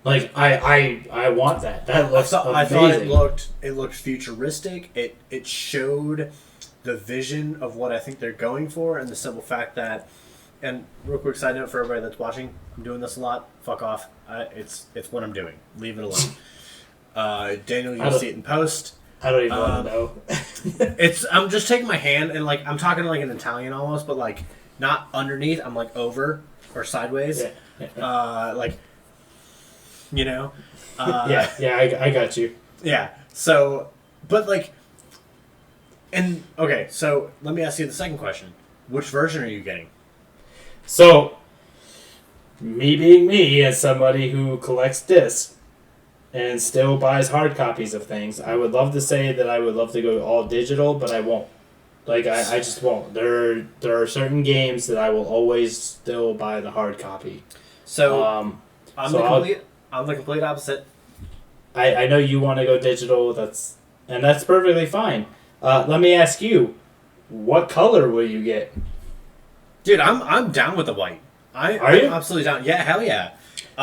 Like, I want that. That looks amazing. I thought it looked futuristic. It showed the vision of what I think they're going for, and the simple fact that, and real quick side note for everybody that's watching, I'm doing this a lot. Fuck off. It's what I'm doing. Leave it alone. Daniel, you'll see it in post. I don't even want to know. I'm just taking my hand and like I'm talking like an Italian almost, but like not underneath. I'm like over or sideways. Yeah. Like, you know. I got you. Yeah. So, but like. And, okay, so let me ask you the second question. Which version are you getting? So, me being me, as somebody who collects discs and still buys hard copies of things, I would love to say that I would love to go all digital, but I won't. Like, I just won't. There are certain games that I will always still buy the hard copy. So, I'm the complete opposite. I know you want to go digital, that's perfectly fine. Let me ask you, what color will you get? Dude, I'm down with the white. I'm absolutely down. Yeah, hell yeah.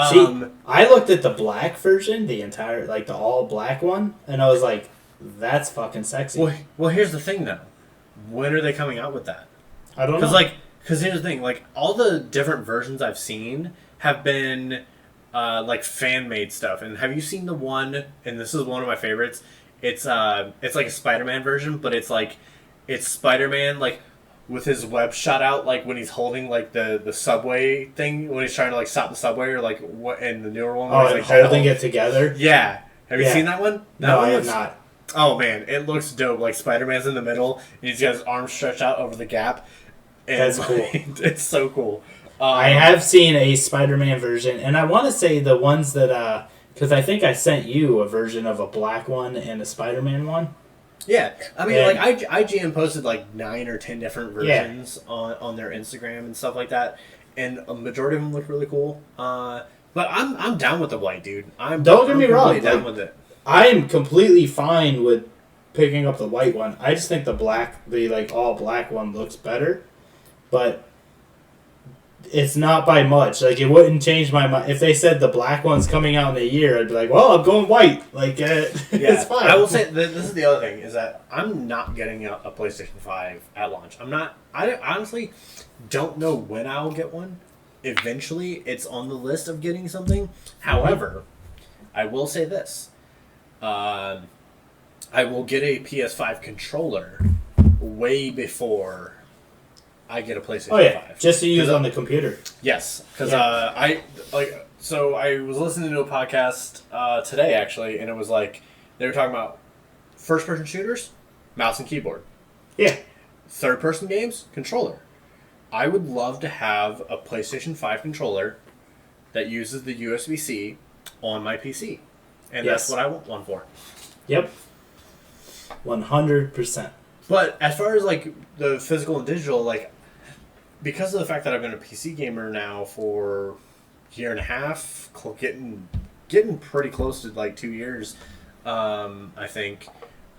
See, I looked at the black version, the entire, like the all black one, and I was like, that's fucking sexy. Well, here's the thing though. When are they coming out with that? I don't know. Because here's the thing, like all the different versions I've seen have been like fan made stuff. And have you seen the one? And this is one of my favorites. It's like a Spider-Man version, but it's Spider-Man like with his web shot out, like when he's holding like the subway thing when he's trying to like stop the subway, or like what in the newer one. Oh, and holding it together. Yeah, have you seen that one? No, I have not. Oh man, it looks dope. Like Spider-Man's in the middle, and he's got his arms stretched out over the gap. And that's cool. It's so cool. I have seen a Spider-Man version, and I want to say the ones that because I think I sent you a version of a black one and a Spider-Man one. Yeah, I mean, like IGN posted like 9 or 10 different versions on their Instagram and stuff like that, and a majority of them look really cool. But I'm down with the white, dude. Don't get me wrong, down with it. I am completely fine with picking up the white one. I just think the like all black one looks better, but it's not by much. Like, it wouldn't change my mind. If they said the black one's coming out in a year, I'd be like, well, I'm going white. Like, it's fine. I will say, this is the other thing, is that I'm not getting a PlayStation 5 at launch. I honestly don't know when I'll get one. eventually it's on the list of getting something. However, I will say this. I will get a PS5 controller way before I get a PlayStation 5. Just to use on the computer. Yes, because So I was listening to a podcast today, actually, and it was like, they were talking about first-person shooters, mouse and keyboard. Yeah. Third-person games, controller. I would love to have a PlayStation 5 controller that uses the USB-C on my PC. And that's what I want one for. Yep. 100%. But as far as, like, the physical and digital, like, because of the fact that I've been a PC gamer now for a year and a half, getting pretty close to, like, 2 years, I think,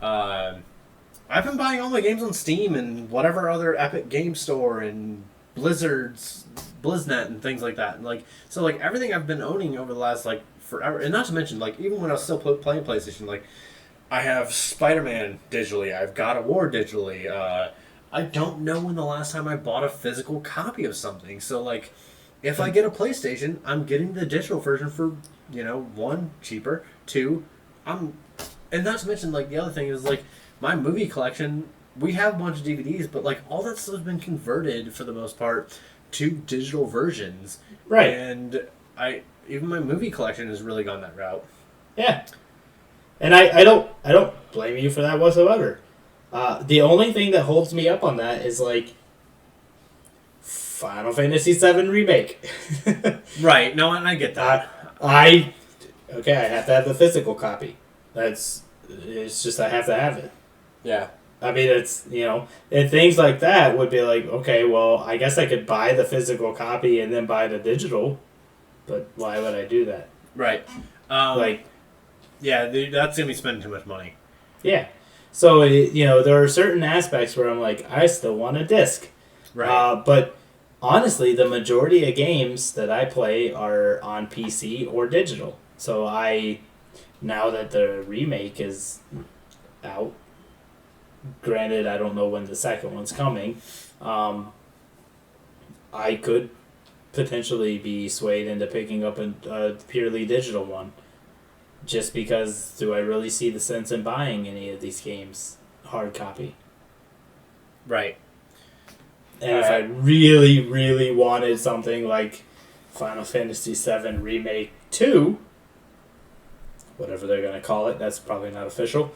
I've been buying all my games on Steam and whatever other Epic Game Store and BlizzNet and things like that. And, like, so, like, everything I've been owning over the last, like, forever, and not to mention, like, even when I was still playing PlayStation, like, I have Spider-Man digitally, I've God of War digitally, I don't know when the last time I bought a physical copy of something. So, like, if I get a PlayStation, I'm getting the digital version for, one, cheaper, two, and not to mention, like, the other thing is, like, my movie collection, we have a bunch of DVDs, but, like, all that stuff has been converted, for the most part, to digital versions. Right. And even my movie collection has really gone that route. Yeah. And I don't blame you for that whatsoever. The only thing that holds me up on that is, like, Final Fantasy VII Remake. Right. No, and I get that. I have to have the physical copy. It's just I have to have it. Yeah. I mean, it's, and things like that would be like, okay, well, I guess I could buy the physical copy and then buy the digital, but why would I do that? Right. Yeah, that's going to be spending too much money. Yeah. So, there are certain aspects where I'm like, I still want a disc. Right. But honestly, the majority of games that I play are on PC or digital. So now that the remake is out, granted, I don't know when the second one's coming, I could potentially be swayed into picking up a purely digital one. Just because, do I really see the sense in buying any of these games hard copy? Right. And if I really, really wanted something like Final Fantasy VII Remake 2, whatever they're going to call it, that's probably not official,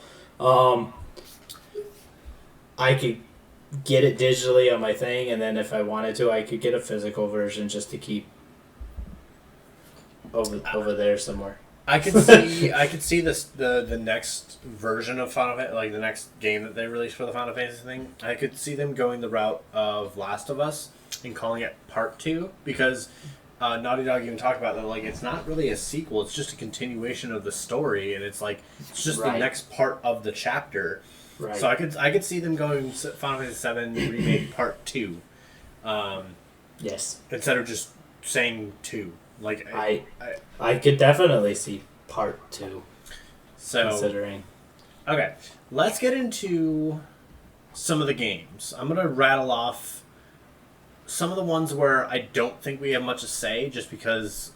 I could get it digitally on my thing, and then if I wanted to, I could get a physical version just to keep over there somewhere. I could see this the next version of Final Fantasy, like the next game that they release for the Final Fantasy thing. I could see them going the route of Last of Us and calling it Part 2, because Naughty Dog even talked about that. Like, it's not really a sequel; it's just a continuation of the story, and it's just the next part of the chapter. Right. So I could see them going Final Fantasy VII Remake Part 2. Yes. Instead of just saying 2. Like I could definitely see Part 2. So, considering. Okay, let's get into some of the games. I'm gonna rattle off some of the ones where I don't think we have much to say, just because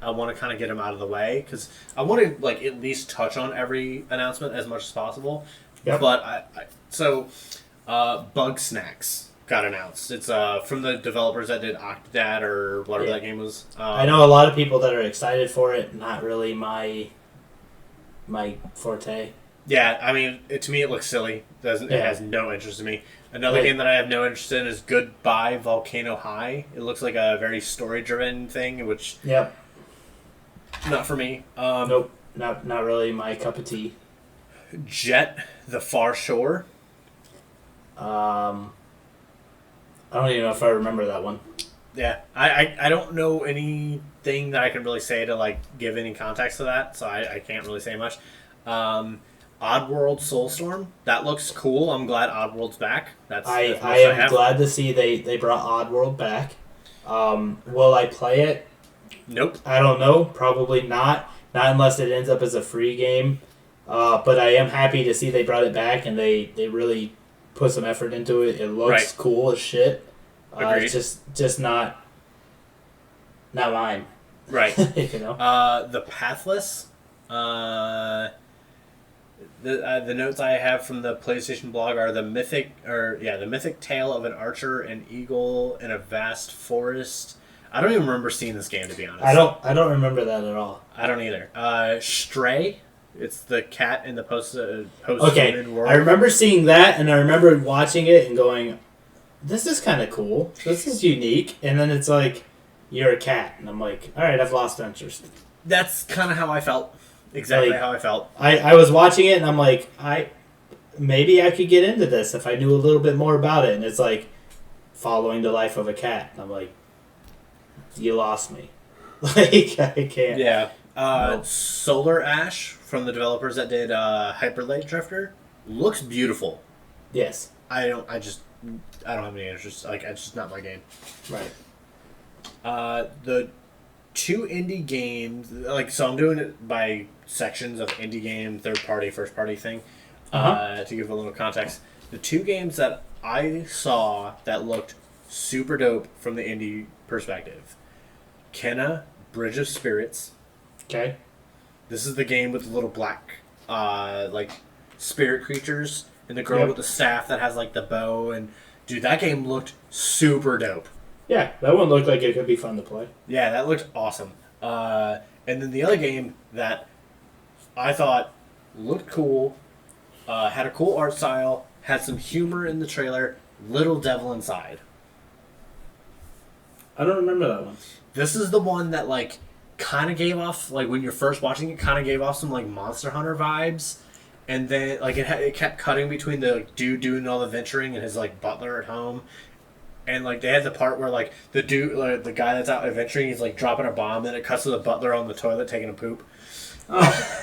I want to kind of get them out of the way, because I want to at least touch on every announcement as much as possible. Yep. But Bug Snacks got announced. It's from the developers that did Octodad or whatever that game was. I know a lot of people that are excited for it. Not really my forte. Yeah, I mean, to me it looks silly. It has no interest in me. Another game that I have no interest in is Goodbye Volcano High. It looks like a very story-driven thing, which not for me. Nope, not really my cup of tea. Jet: The Far Shore. I don't even know if I remember that one. Yeah, I don't know anything that I can really say to give any context to that, so I can't really say much. Oddworld Soulstorm, that looks cool. I'm glad Oddworld's back. I am glad to see they brought Oddworld back. Will I play it? Nope. I don't know. Probably not. Not unless it ends up as a free game. But I am happy to see they brought it back and they really put some effort into it. It looks cool as shit. It's just not not mine. Right. You know? The Pathless. The notes I have from the PlayStation blog are the mythic tale of an archer and eagle in a vast forest. I don't even remember seeing this game, to be honest. I don't remember that at all. I don't either. Stray. It's the cat in the post okay, world. I remember seeing that, and I remember watching it and going, "This is kind of cool. This is unique." And then it's like, "You're a cat," and I'm like, "All right, I've lost interest." That's kind of how I felt. Exactly how I felt. I was watching it, and I'm like, maybe I could get into this if I knew a little bit more about it. And it's like following the life of a cat. And I'm like, you lost me. Like, I can't. Yeah. Solar Ash from the developers that did Hyper Light Drifter looks beautiful. Yes. I don't have any interest. Like, it's just not my game. Right. The two indie games, so I'm doing it by sections of indie game, third party, first party thing. To give a little context, the two games that I saw that looked super dope from the indie perspective: Kenna, Bridge of Spirits. Okay. This is the game with the little black, spirit creatures, and the girl with the staff that has the bow. And dude, that game looked super dope. Yeah, that one looked like it could be fun to play. Yeah, that looked awesome. And then the other game that I thought looked cool, had a cool art style, had some humor in the trailer, Little Devil Inside. I don't remember that one. This is the one that kind of gave off, when you're first watching it, kind of gave off some Monster Hunter vibes. And then it kept cutting between the dude doing all the venturing and his butler at home. And they had the part where the dude, the guy that's out adventuring, he's dropping a bomb, and it cuts to the butler on the toilet taking a poop. Oh.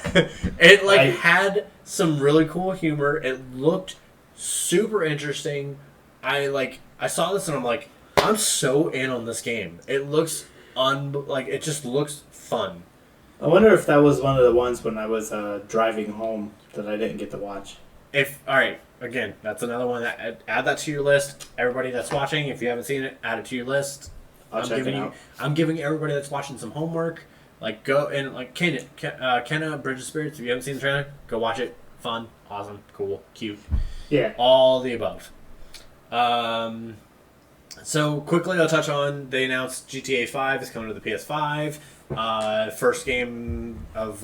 It had some really cool humor. It looked super interesting. I saw this and I'm like, I'm so in on this game. It looks it just looks fun. I wonder if that was one of the ones when I was driving home that I didn't get to watch. Alright, again, that's another one that add that to your list. Everybody that's watching, if you haven't seen it, add it to your list. I'll check it out. I'm giving everybody that's watching some homework. Go and Kenna, Bridge of Spirits. If you haven't seen the trailer, go watch it. Fun, awesome, cool, cute. Yeah. All the above. So quickly, I'll touch on. They announced GTA 5 is coming to the PS5. First game of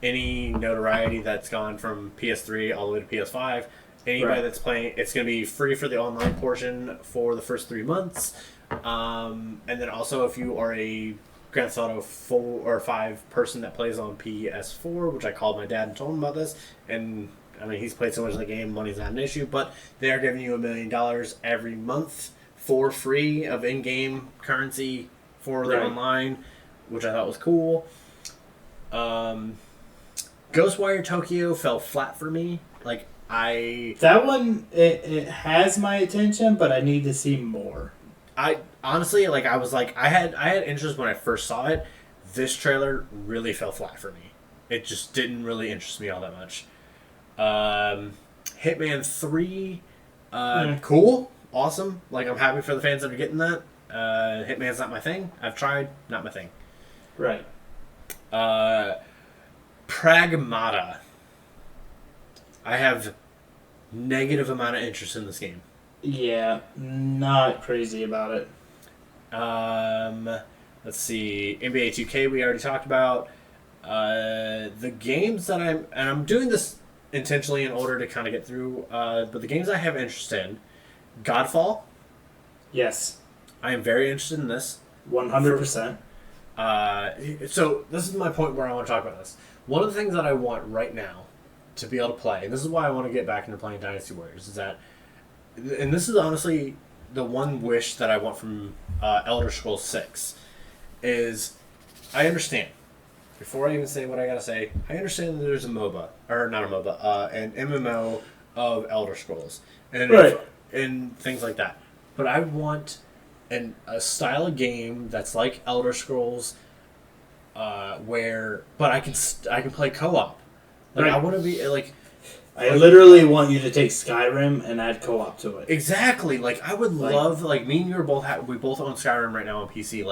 any notoriety that's gone from PS3 all the way to PS5. Anybody that's playing, it's going to be free for the online portion for the first 3 months. And then also, if you are a Grand Theft Auto 4 or 5 person that plays on PS4, which I called my dad and told him about this, and I mean, he's played so much of the game, money's not an issue, but they are giving you $1 million every month for free of in-game currency for the online, which I thought was cool. Ghostwire Tokyo fell flat for me. That one, it has my attention, but I need to see more. I honestly, I had interest when I first saw it. This trailer really fell flat for me. It just didn't really interest me all that much. Hitman 3, cool, awesome. I'm happy for the fans that are getting that. Hitman's not my thing. I've tried, not my thing. Right. Pragmata. I have negative amount of interest in this game. Yeah, not crazy about it. Let's see. NBA 2K we already talked about. The games that I'm doing this intentionally in order to kind of get through, but the games I have interest in, Godfall. Yes. I am very interested in this. 100%. So this is my point where I want to talk about this. One of the things that I want right now to be able to play, and this is why I want to get back into playing Dynasty Warriors, is that, and this is honestly the one wish that I want from Elder Scrolls 6, is I understand. Before I even say what I gotta say, I understand that there's a MOBA, or not a MOBA, an MMO of Elder Scrolls, and and things like that. But I want a style of game that's like Elder Scrolls, but I can play co-op. I want to be I literally want you to take Skyrim and add co-op to it. Exactly. I would love me and you are both we both own Skyrim right now on PC.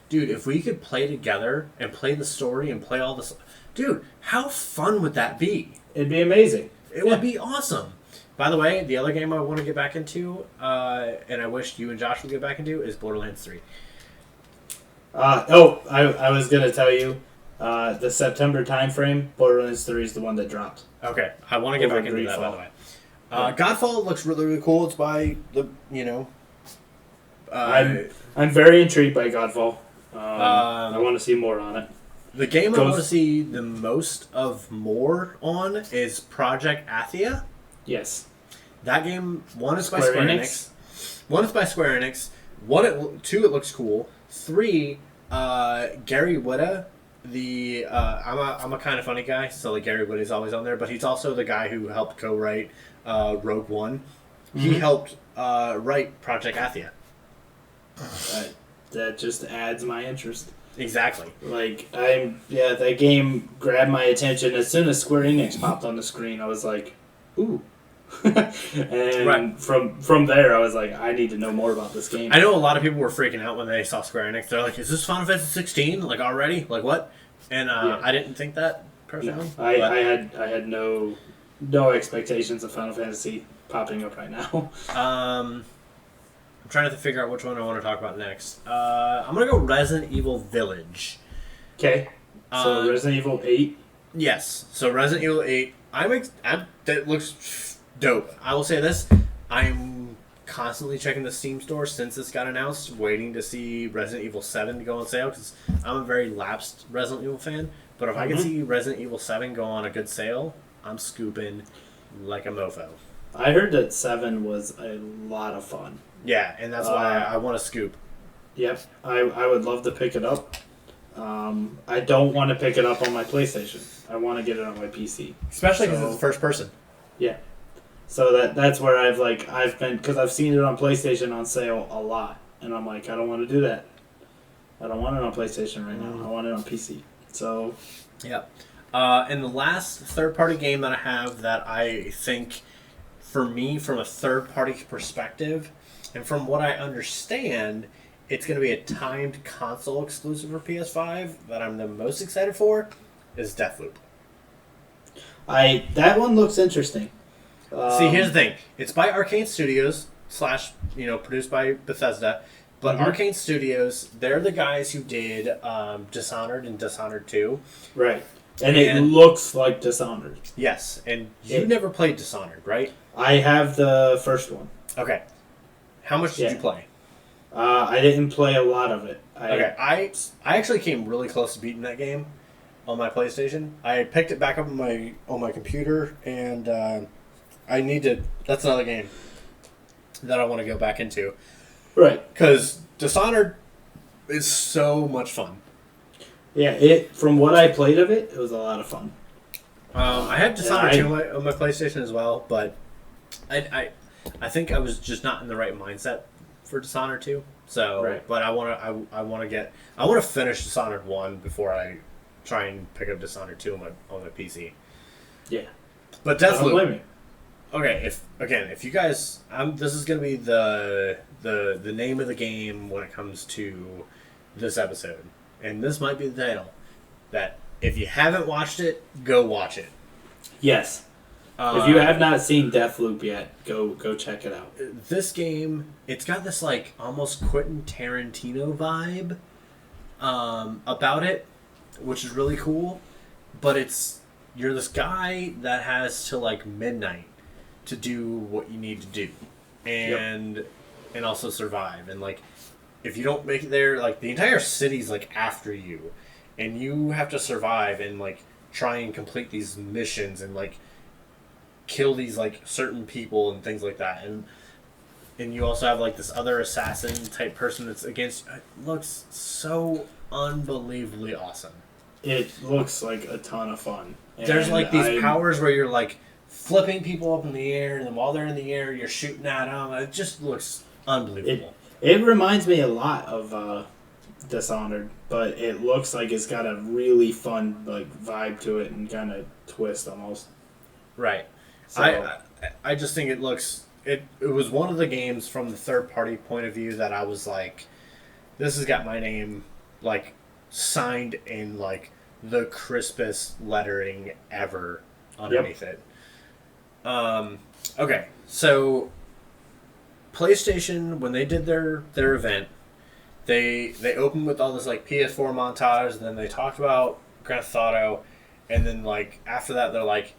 dude, if we could play together and play the story and play all this, dude, how fun would that be? It'd be amazing. It would be awesome. By the way, the other game I want to get back into, and I wish you and Josh would get back into, is Borderlands 3. I was going to tell you, the September timeframe, Borderlands 3 is the one that dropped. Okay, I want to get back into that, by the way. Godfall looks really, really cool. It's by the, I'm very intrigued by Godfall. I want to see more on it. The game I want to see the most of more on is Project Athia. Yes. That game, one is by Square Enix. One is by Square Enix. Two, it looks cool. 3, Gary Whitta. I'm a kind of funny guy, so like Gary Whitta's always on there, but he's also the guy who helped co-write Rogue One. Mm-hmm. He helped write Project Athia. That just adds my interest. Exactly. That game grabbed my attention as soon as Square Enix popped on the screen. I was like, ooh. And from there, I was like, I need to know more about this game. I know a lot of people were freaking out when they saw Square Enix. They're like, "Is this Final Fantasy 16? Like already? Like what?" And I didn't think that personally. No, I had no expectations of Final Fantasy popping up right now. I'm trying to figure out which one I want to talk about next. I'm gonna go Resident Evil Village. Okay. So Resident Evil 8. Yes. So Resident Evil 8. That looks dope. I will say this. I'm constantly checking the Steam store since this got announced, waiting to see Resident Evil 7 go on sale, because I'm a very lapsed Resident Evil fan. But if I can see Resident Evil 7 go on a good sale, I'm scooping like a mofo. I heard that 7 was a lot of fun. Yeah, and that's why I want to scoop. Yep. I would love to pick it up. I don't want to pick it up on my PlayStation. I want to get it on my PC. Especially because it's first person. Yeah. So that's where I've been, because I've seen it on PlayStation on sale a lot, and I'm like, I don't want to do that. I don't want it on PlayStation right now. I want it on PC. So. Yeah. And the last third-party game that I have that I think, for me, from a third-party perspective, and from what I understand, it's going to be a timed console exclusive for PS5 that I'm the most excited for, is Deathloop. That one looks interesting. See, here's the thing. It's by Arcane Studios / produced by Bethesda. But Arcane Studios, they're the guys who did Dishonored and Dishonored 2. Right. And it looks like Dishonored. Yes. And you never played Dishonored, right? I have the first one. Okay. How much did you play? I didn't play a lot of it. I actually came really close to beating that game on my PlayStation. I picked it back up on my computer, and that's another game that I want to go back into. Right. Because Dishonored is so much fun. Yeah, from what I played of it, it was a lot of fun. I had Dishonored 2 on my PlayStation as well, but I think I was just not in the right mindset for Dishonored 2. So, right. But I want to finish Dishonored 1 before I try and pick up Dishonored 2 on my PC. Yeah. But Deathloop. Don't blame me. Okay, if you guys, this is going to be the name of the game when it comes to this episode, and this might be the title. That if you haven't watched it, go watch it. Yes. If you have not seen Deathloop yet, go check it out. This game, it's got this like almost Quentin Tarantino vibe about it, which is really cool. But you're this guy that has to like midnight to do what you need to do, and also survive. And like, if you don't make it there, like the entire city's like after you, and you have to survive and like try and complete these missions and like kill these like certain people and things like that. And you also have like this other assassin type person that's against. It looks so unbelievably awesome. It looks like a ton of fun. There's like these powers where you're like flipping people up in the air, and then while they're in the air, you're shooting at them. It just looks unbelievable. It reminds me a lot of Dishonored, but it looks like it's got a really fun like vibe to it and kind of twist almost. Right. So, I just think it looks. It was one of the games from the third party point of view that I was like, this has got my name like signed in like the crispest lettering ever underneath it. Okay, so PlayStation, when they did their event, they opened with all this like PS4 montage, and then they talked about Grand Theft Auto, and then like after that they're like,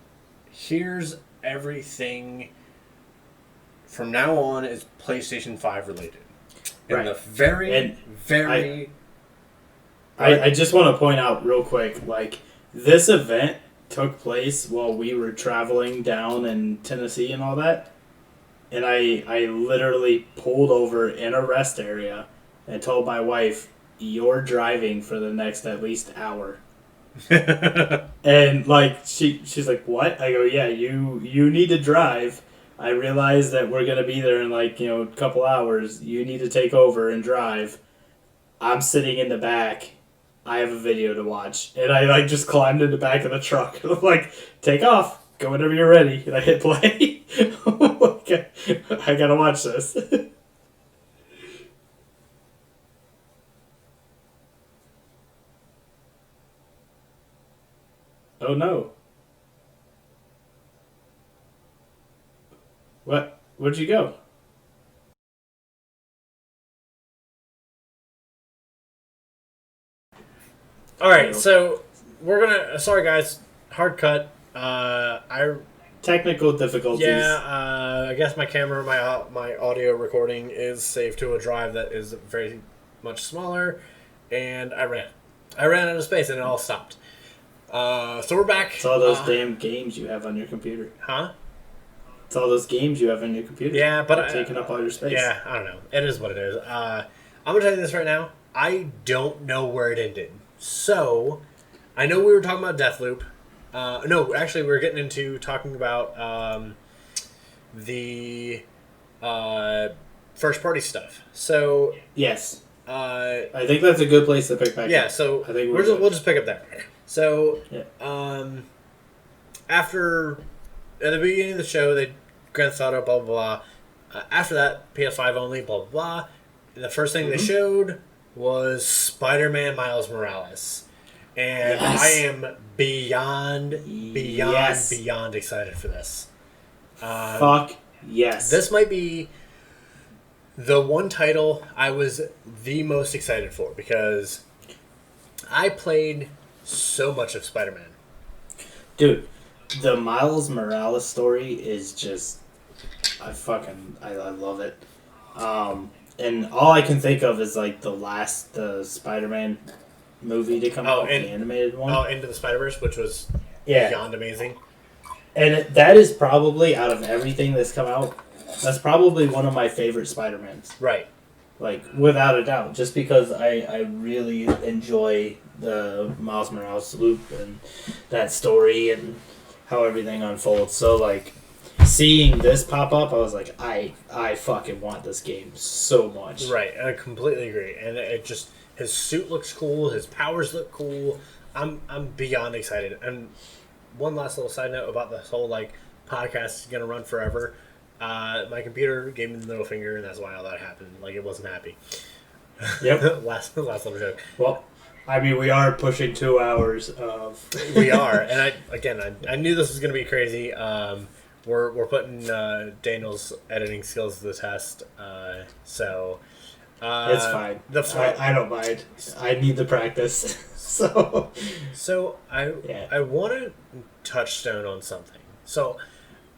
here's everything from now on is PlayStation 5 related. And the I just want to point out real quick, like, this event took place while we were traveling down in Tennessee and all that. And I literally pulled over in a rest area and told my wife, you're driving for the next at least hour. And, like, she's like, what? I go, yeah, you need to drive. I realize that we're going to be there in, like, you know, a couple hours. You need to take over and drive. I'm sitting in the back. I have a video to watch. And I, like, just climbed in the back of the truck. I'm like, take off. Go whenever you're ready. And I hit play. Okay. I gotta watch this. Oh, no. What? Where'd you go? All right, so we're gonna. Sorry, guys. Hard cut. Technical difficulties. Yeah. I guess my camera, my audio recording is saved to a drive that is very much smaller, and I ran out of space, and it all stopped. So we're back. It's all those damn games you have on your computer. Huh? It's all those games you have on your computer. Yeah, but taking up all your space. Yeah, I don't know. It is what it is. I'm gonna tell you this right now. I don't know where it ended. So, I know we were talking about Deathloop. No, actually, we were getting into talking about the first-party stuff. So, yes, I think that's a good place to pick back up. Yeah, so I think we'll just pick up there. So, after at the beginning of the show, they Grand Theft Auto, blah blah blah. After that, PS5 only, blah blah blah. And the first thing they showed was Spider-Man Miles Morales. And I am beyond excited for this. Fuck yes. This might be the one title I was the most excited for because I played so much of Spider-Man. Dude, the Miles Morales story is just... I love it. And all I can think of is like the Spider-Man movie to come out, the animated one. Oh, Into the Spider-Verse, which was beyond amazing. And that is probably, out of everything that's come out, that's probably one of my favorite Spider-Mans. Right. Like, without a doubt. Just because I really enjoy the Miles Morales loop and that story and how everything unfolds. So, like, seeing this pop up, I was like, I fucking want this game so much. Right, I completely agree. And it just, his suit looks cool, his powers look cool. I'm beyond excited. And one last little side note about this whole like podcast is gonna run forever. My computer gave me the middle finger, and that's why all that happened. Like, it wasn't happy. Yep. last little joke. Well, I mean, we are pushing 2 hours of. We are, and I knew this was gonna be crazy. We're putting Daniel's editing skills to the test, so it's fine. I don't mind. I need the practice. So I want to touchstone on something. So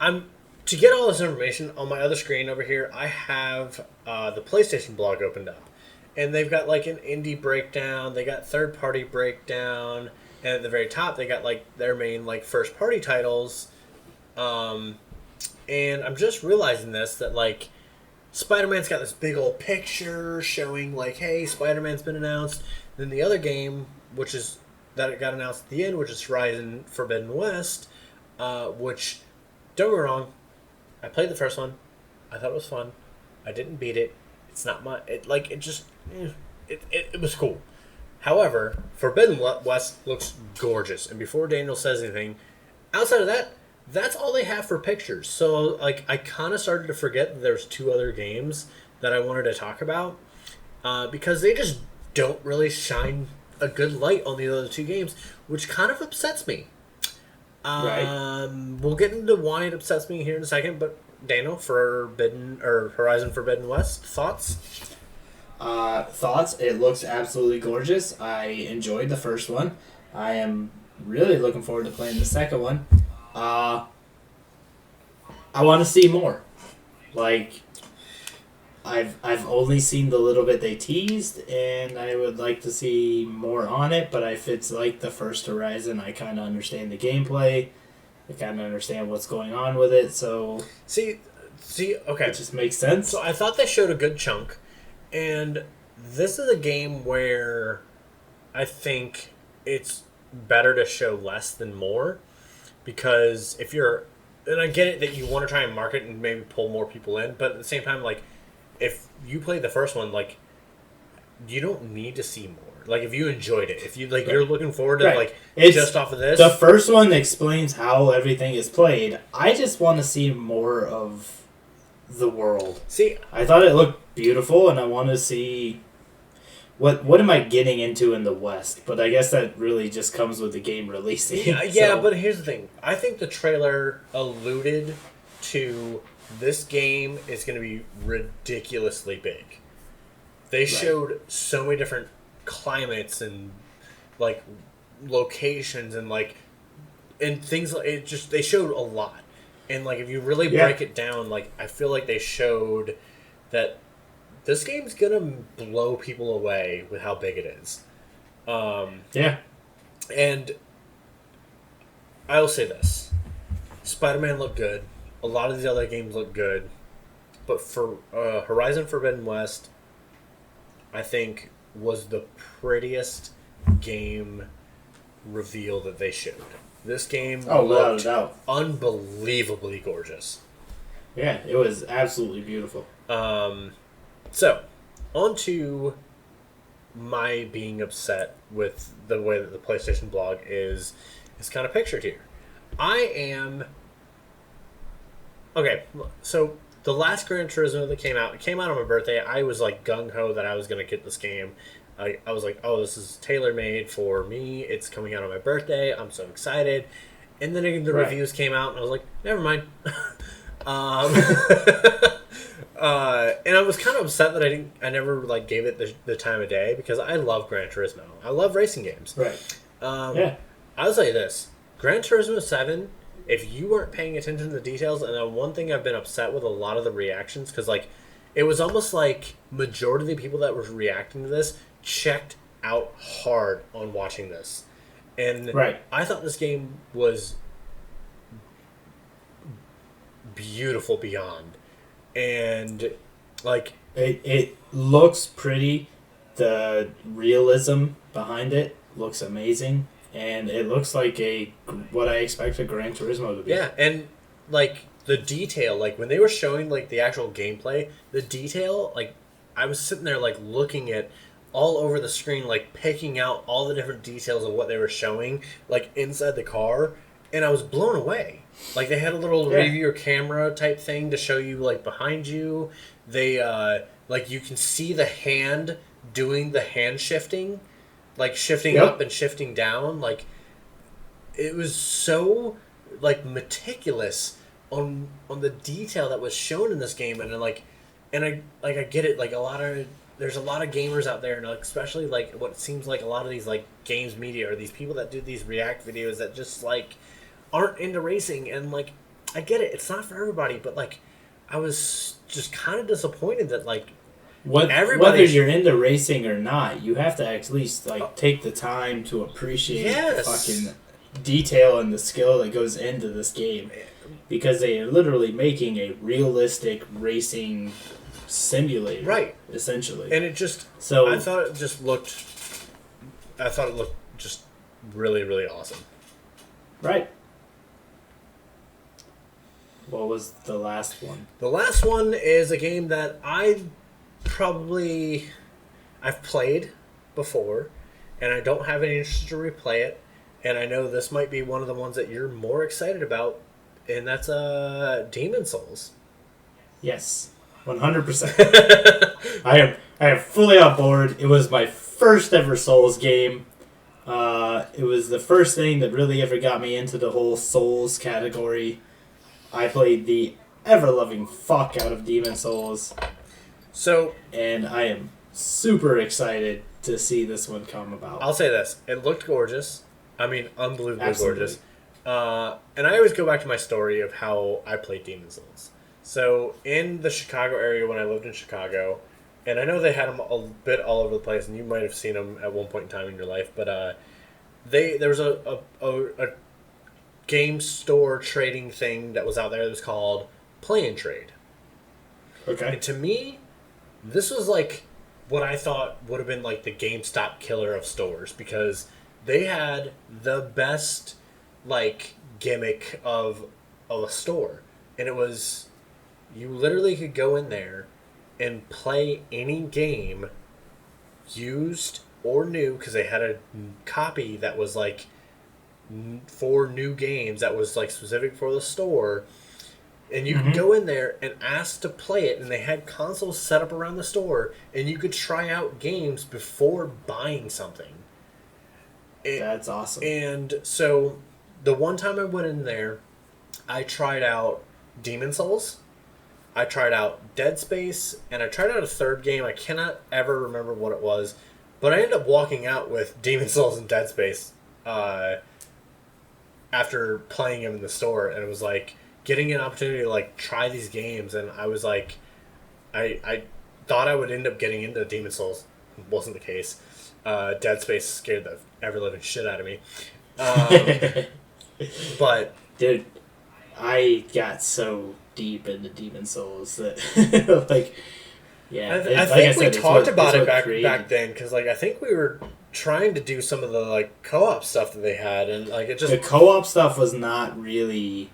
to get all this information on my other screen over here, I have the PlayStation blog opened up, and they've got like an indie breakdown. They got third party breakdown, and at the very top they got like their main like first party titles. And I'm just realizing that like Spider-Man's got this big old picture showing like, hey, Spider-Man's been announced. Then the other game, which is that it got announced at the end, which is Horizon Forbidden West, which, don't get me wrong, I played the first one. I thought it was fun. I didn't beat it. It's not my... It was cool. However, Forbidden West looks gorgeous. And before Daniel says anything, outside of that, that's all they have for pictures. So, like, I kind of started to forget that there's 2 other games that I wanted to talk about. Because they just don't really shine a good light on the other two games, which kind of upsets me. Right. We'll get into why it upsets me here in a second, but Daniel, Horizon Forbidden West, thoughts? Thoughts? It looks absolutely gorgeous. I enjoyed the first one. I am really looking forward to playing the second one. I want to see more. Like, I've only seen the little bit they teased, and I would like to see more on it. But if it's like the first Horizon, I kind of understand the gameplay. I kind of understand what's going on with it. So See, okay. it just makes sense. So I thought they showed a good chunk, and this is a game where I think it's better to show less than more, because if you're, and I get it that you want to try and market and maybe pull more people in, but at the same time, like, if you play the first one, like, you don't need to see more. Like, if you enjoyed it, if you like, you're looking forward to like It's, just off of this. the first one explains how everything is played. I just want to see more of the world. See, I thought it looked beautiful, and I want to see what am I getting into in the West. But I guess that really just comes with the game releasing. yeah, but here's the thing. I think the trailer alluded to this game is going to be ridiculously big. They showed so many different climates and like locations and like and things. It just, they showed a lot, and like if you really break it down, like I feel like they showed that this game's gonna blow people away with how big it is. And I'll say this: Spider-Man looked good. A lot of these other games look good, but for Horizon Forbidden West, I think was the prettiest game reveal that they showed. This game looked unbelievably gorgeous. Yeah, it was absolutely beautiful. So, on to my being upset with the way that the PlayStation blog is kind of pictured here. I am... Okay, so the last Gran Turismo that came out, it came out on my birthday. I was like gung-ho that I was going to get this game. I was like, oh, this is tailor-made for me. It's coming out on my birthday. I'm so excited. And then the reviews came out, and I was like, never mind. And I was kind of upset that I never like gave it the time of day, because I love Gran Turismo. I love racing games. Right. I'll say this: Gran Turismo 7. If you weren't paying attention to the details, and one thing I've been upset with a lot of the reactions, because like it was almost like majority of the people that were reacting to this checked out hard on watching this, and I thought this game was beautiful beyond. And like it looks pretty. The realism behind it looks amazing, and it looks like what I expect a Gran Turismo to be. Yeah, and like the detail, like when they were showing like the actual gameplay, the detail, like I was sitting there like looking at all over the screen, like picking out all the different details of what they were showing, like inside the car, and I was blown away. Like they had a little reviewer camera type thing to show you like behind you. They like you can see the hand doing the hand shifting, like shifting up and shifting down. Like it was so like meticulous on the detail that was shown in this game, and I get it. Like there's a lot of gamers out there, and especially like what seems like a lot of these like games media or these people that do these react videos that just like aren't into racing, and like I get it, it's not for everybody, but like I was just kind of disappointed that like whether you're into racing or not, you have to at least like take the time to appreciate the fucking detail and the skill that goes into this game, because they are literally making a realistic racing simulator, essentially. And it just I thought it looked just really, really awesome. What was the last one? The last one is a game that I've played before, and I don't have any interest to replay it. And I know this might be one of the ones that you're more excited about, and that's Demon Souls. Yes, 100%. I am fully on board. It was my first ever Souls game. It was the first thing that really ever got me into the whole Souls category. I played the ever-loving fuck out of Demon Souls. And I am super excited to see this one come about. I'll say this. It looked gorgeous. I mean, unbelievably gorgeous. And I always go back to my story of how I played Demon Souls. So, in the Chicago area when I lived in Chicago, and I know they had them a bit all over the place, and you might have seen them at one point in time in your life, but there was a game store trading thing that was out there that was called Play and Trade. Okay. And to me, this was like what I thought would have been like the GameStop killer of stores, because they had the best like gimmick of a store, and it was you literally could go in there and play any game, used or new, because they had a copy that was like for new games that was like specific for the store, and you could go in there and ask to play it, and they had consoles set up around the store, and you could try out games before buying something. That's awesome. And so the one time I went in there, I tried out Demon Souls, I tried out Dead Space, and I tried out a third game. I cannot ever remember what it was, but I ended up walking out with Demon Souls and Dead Space after playing them in the store, and it was like getting an opportunity to like try these games, and I was like, I thought I would end up getting into Demon Souls. It wasn't the case. Dead Space scared the ever-living shit out of me. But dude, I got so deep into Demon Souls that like, yeah, I think we talked about it back then, because like I think we were trying to do some of the like co-op stuff that they had, and like it just the co-op stuff was not really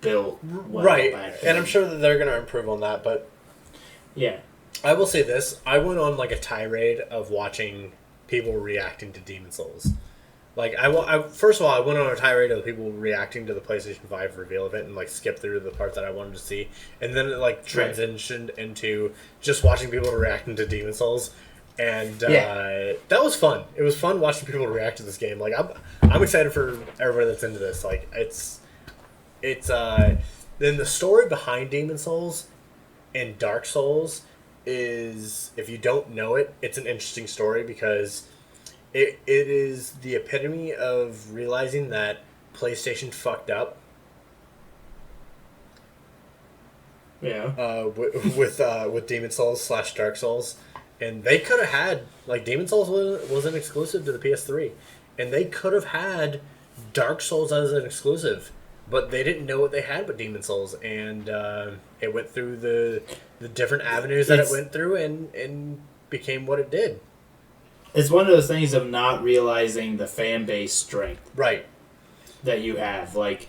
built well right, back then. and I'm sure that they're going to improve on that. But yeah, I will say this: I went on like a tirade of watching people reacting to Demon Souls. Like I first of all, I went on a tirade of people reacting to the PlayStation 5 reveal event and like skipped through the parts that I wanted to see, and then it like transitioned into just watching people reacting to Demon Souls, and that was fun. It was fun watching people react to this game. Like I'm excited for everybody that's into this. Like it's then the story behind Demon Souls and Dark Souls is, if you don't know it, it's an interesting story, because it is the epitome of realizing that PlayStation fucked up. Yeah. With Demon Souls / Dark Souls, and they could have had like Demon Souls wasn't exclusive to the PS3, and they could have had Dark Souls as an exclusive, but they didn't know what they had with Demon Souls, and it went through the different avenues that it went through, and became what it did. It's one of those things of not realizing the fan base strength, right, that you have. Like,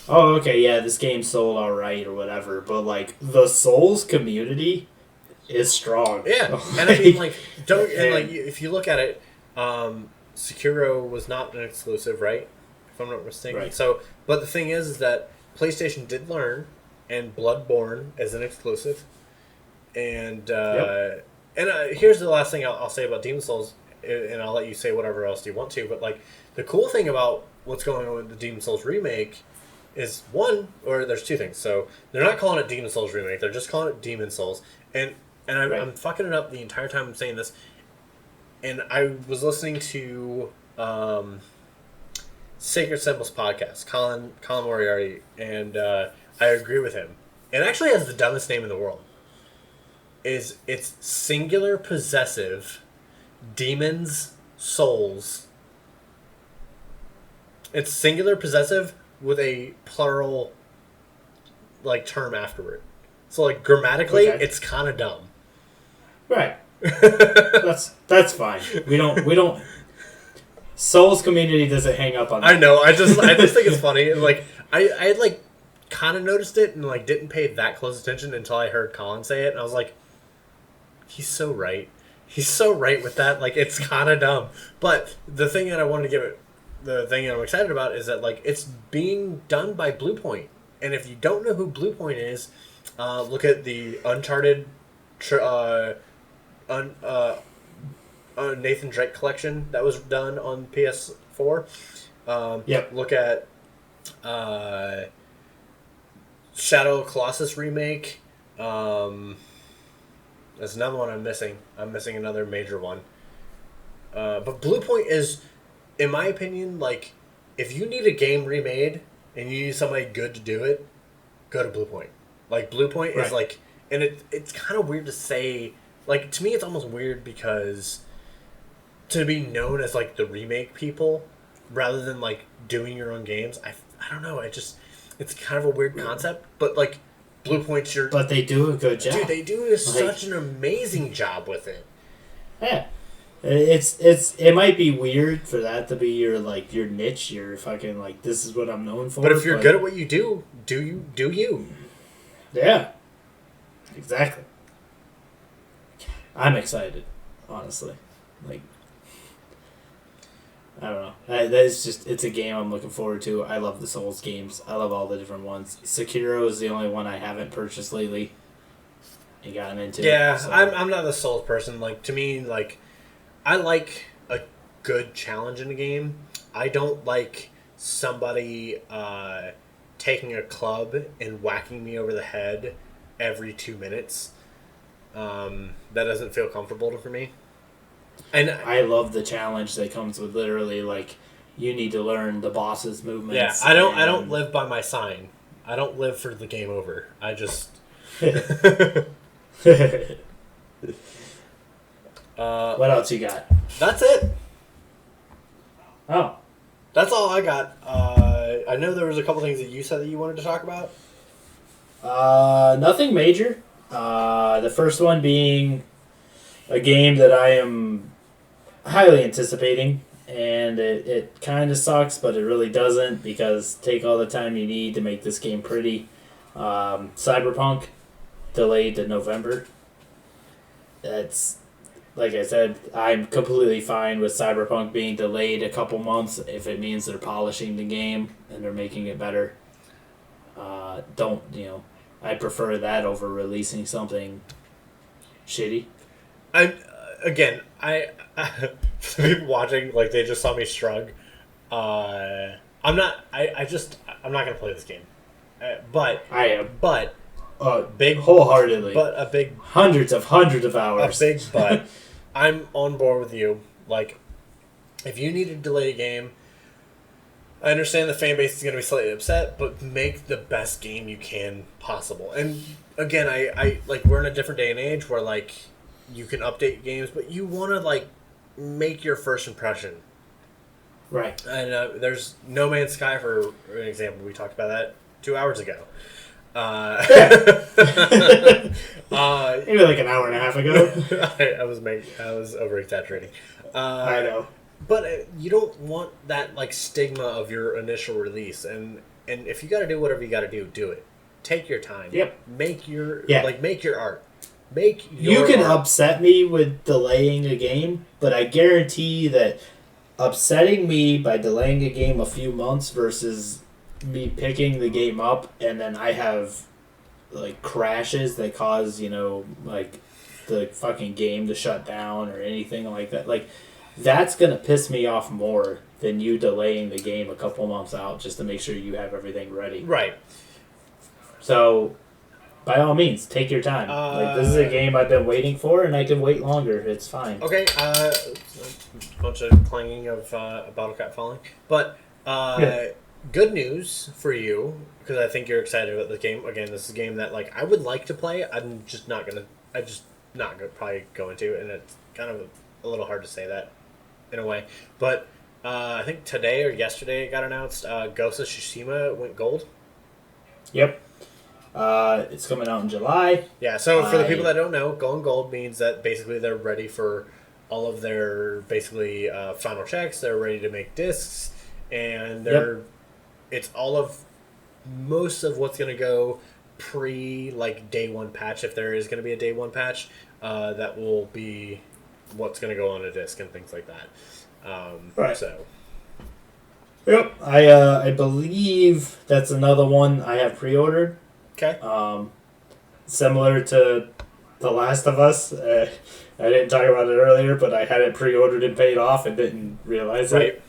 oh, okay, yeah, this game sold all right or whatever, but like the Souls community is strong. Yeah, and I mean, like, if you look at it, Sekiro was not an exclusive, right? If I'm not mistaken. Right. So, but the thing is that PlayStation did learn, and Bloodborne is an exclusive, and here's the last thing I'll say about Demon Souls, and I'll let you say whatever else you want to. But like, the cool thing about what's going on with the Demon Souls remake is there's two things. So they're not calling it Demon Souls remake; they're just calling it Demon Souls, and I'm fucking it up the entire time I'm saying this. And I was listening to Sacred Symbols podcast, Colin Moriarty, and I agree with him. It actually has the dumbest name in the world. It's singular possessive demons souls. It's singular possessive with a plural like term afterward. So like grammatically, it's kind of dumb. Right. that's fine. We don't. Souls community doesn't hang up on that. I know. I just think it's funny. And like I had like kind of noticed it and like didn't pay that close attention until I heard Colin say it, and I was like, he's so right. He's so right with that. Like, it's kind of dumb. But the thing that I wanted to give it, the thing that I'm excited about is that like it's being done by Bluepoint. And if you don't know who Bluepoint is, look at the Uncharted Nathan Drake collection that was done on PS4. Yep. Look at Shadow of Colossus remake. There's another one I'm missing. I'm missing another major one. But Bluepoint is, in my opinion, like, if you need a game remade and you need somebody good to do it, go to Bluepoint. Like, Bluepoint is like, and it's kind of weird to say, like, to me it's almost weird because to be known as, like, the remake people rather than, like, doing your own games, I don't know, it's kind of a weird concept, but, like, Bluepoint's your... But they do a good job. Dude, they do such an amazing job with it. Yeah. It might be weird for that to be your niche, your fucking, like, this is what I'm known for. But if you're good at what you do you. Yeah. Exactly. I'm excited, honestly. Like, I don't know. It's a game I'm looking forward to. I love the Souls games. I love all the different ones. Sekiro is the only one I haven't purchased lately and gotten into. Yeah, so. I'm not a Souls person. Like, to me, like, I like a good challenge in a game. I don't like somebody taking a club and whacking me over the head every 2 minutes. That doesn't feel comfortable for me. And I love the challenge that comes with literally, like, you need to learn the boss's movements. Yeah, I don't live by my sign. I don't live for the game over. I just what else you got? That's it. Oh. That's all I got. I know there was a couple things that you said that you wanted to talk about. Nothing major. The first one being a game that I am highly anticipating, and it kind of sucks, but it really doesn't, because take all the time you need to make this game pretty. Cyberpunk, delayed to November. That's, like I said, I'm completely fine with Cyberpunk being delayed a couple months if it means they're polishing the game and they're making it better. I prefer that over releasing something shitty. For people watching, like, they just saw me shrug. I'm not gonna play this game. But I am. But big wholeheartedly. But a big hundreds of hours. A big but. I'm on board with you. Like, if you need to delay a game, I understand the fan base is going to be slightly upset, but make the best game you can possible. And again, I like, we're in a different day and age where, like, you can update games, but you want to, like, make your first impression. Right. And there's No Man's Sky, for an example. We talked about that 2 hours ago. Maybe like an hour and a half ago. I was over exaggerating. I know. But you don't want that, like, stigma of your initial release, and if you got to do whatever you got to do it. Take your time. Yep. Make your art. You can upset me with delaying a game, but I guarantee that upsetting me by delaying a game a few months versus me picking the game up and then I have, like, crashes that cause, like, the fucking game to shut down or anything like that. Like, that's going to piss me off more than you delaying the game a couple months out just to make sure you have everything ready. Right. So, by all means, take your time. This is a game I've been waiting for, and I can wait longer. It's fine. Okay. A bunch of clanging of a bottle cap falling. But good news for you, because I think you're excited about the game. Again, this is a game that, like, I would like to play. I'm just not going to probably go into, and it's kind of a little hard to say that in a way. But I think today or yesterday it got announced, Ghost of Tsushima went gold. Yep. It's coming out in July. Yeah, so for the people that don't know, going gold means that basically they're ready for all of their basically final checks. They're ready to make discs, and it's all of most of what's going to go pre, like, day one patch, if there is going to be a day one patch. That will be what's going to go on a disc and things like that. Right. So. Yep. I believe that's another one I have pre-ordered. Okay. Similar to The Last of Us. I didn't talk about it earlier, but I had it pre-ordered and paid off and didn't realize it.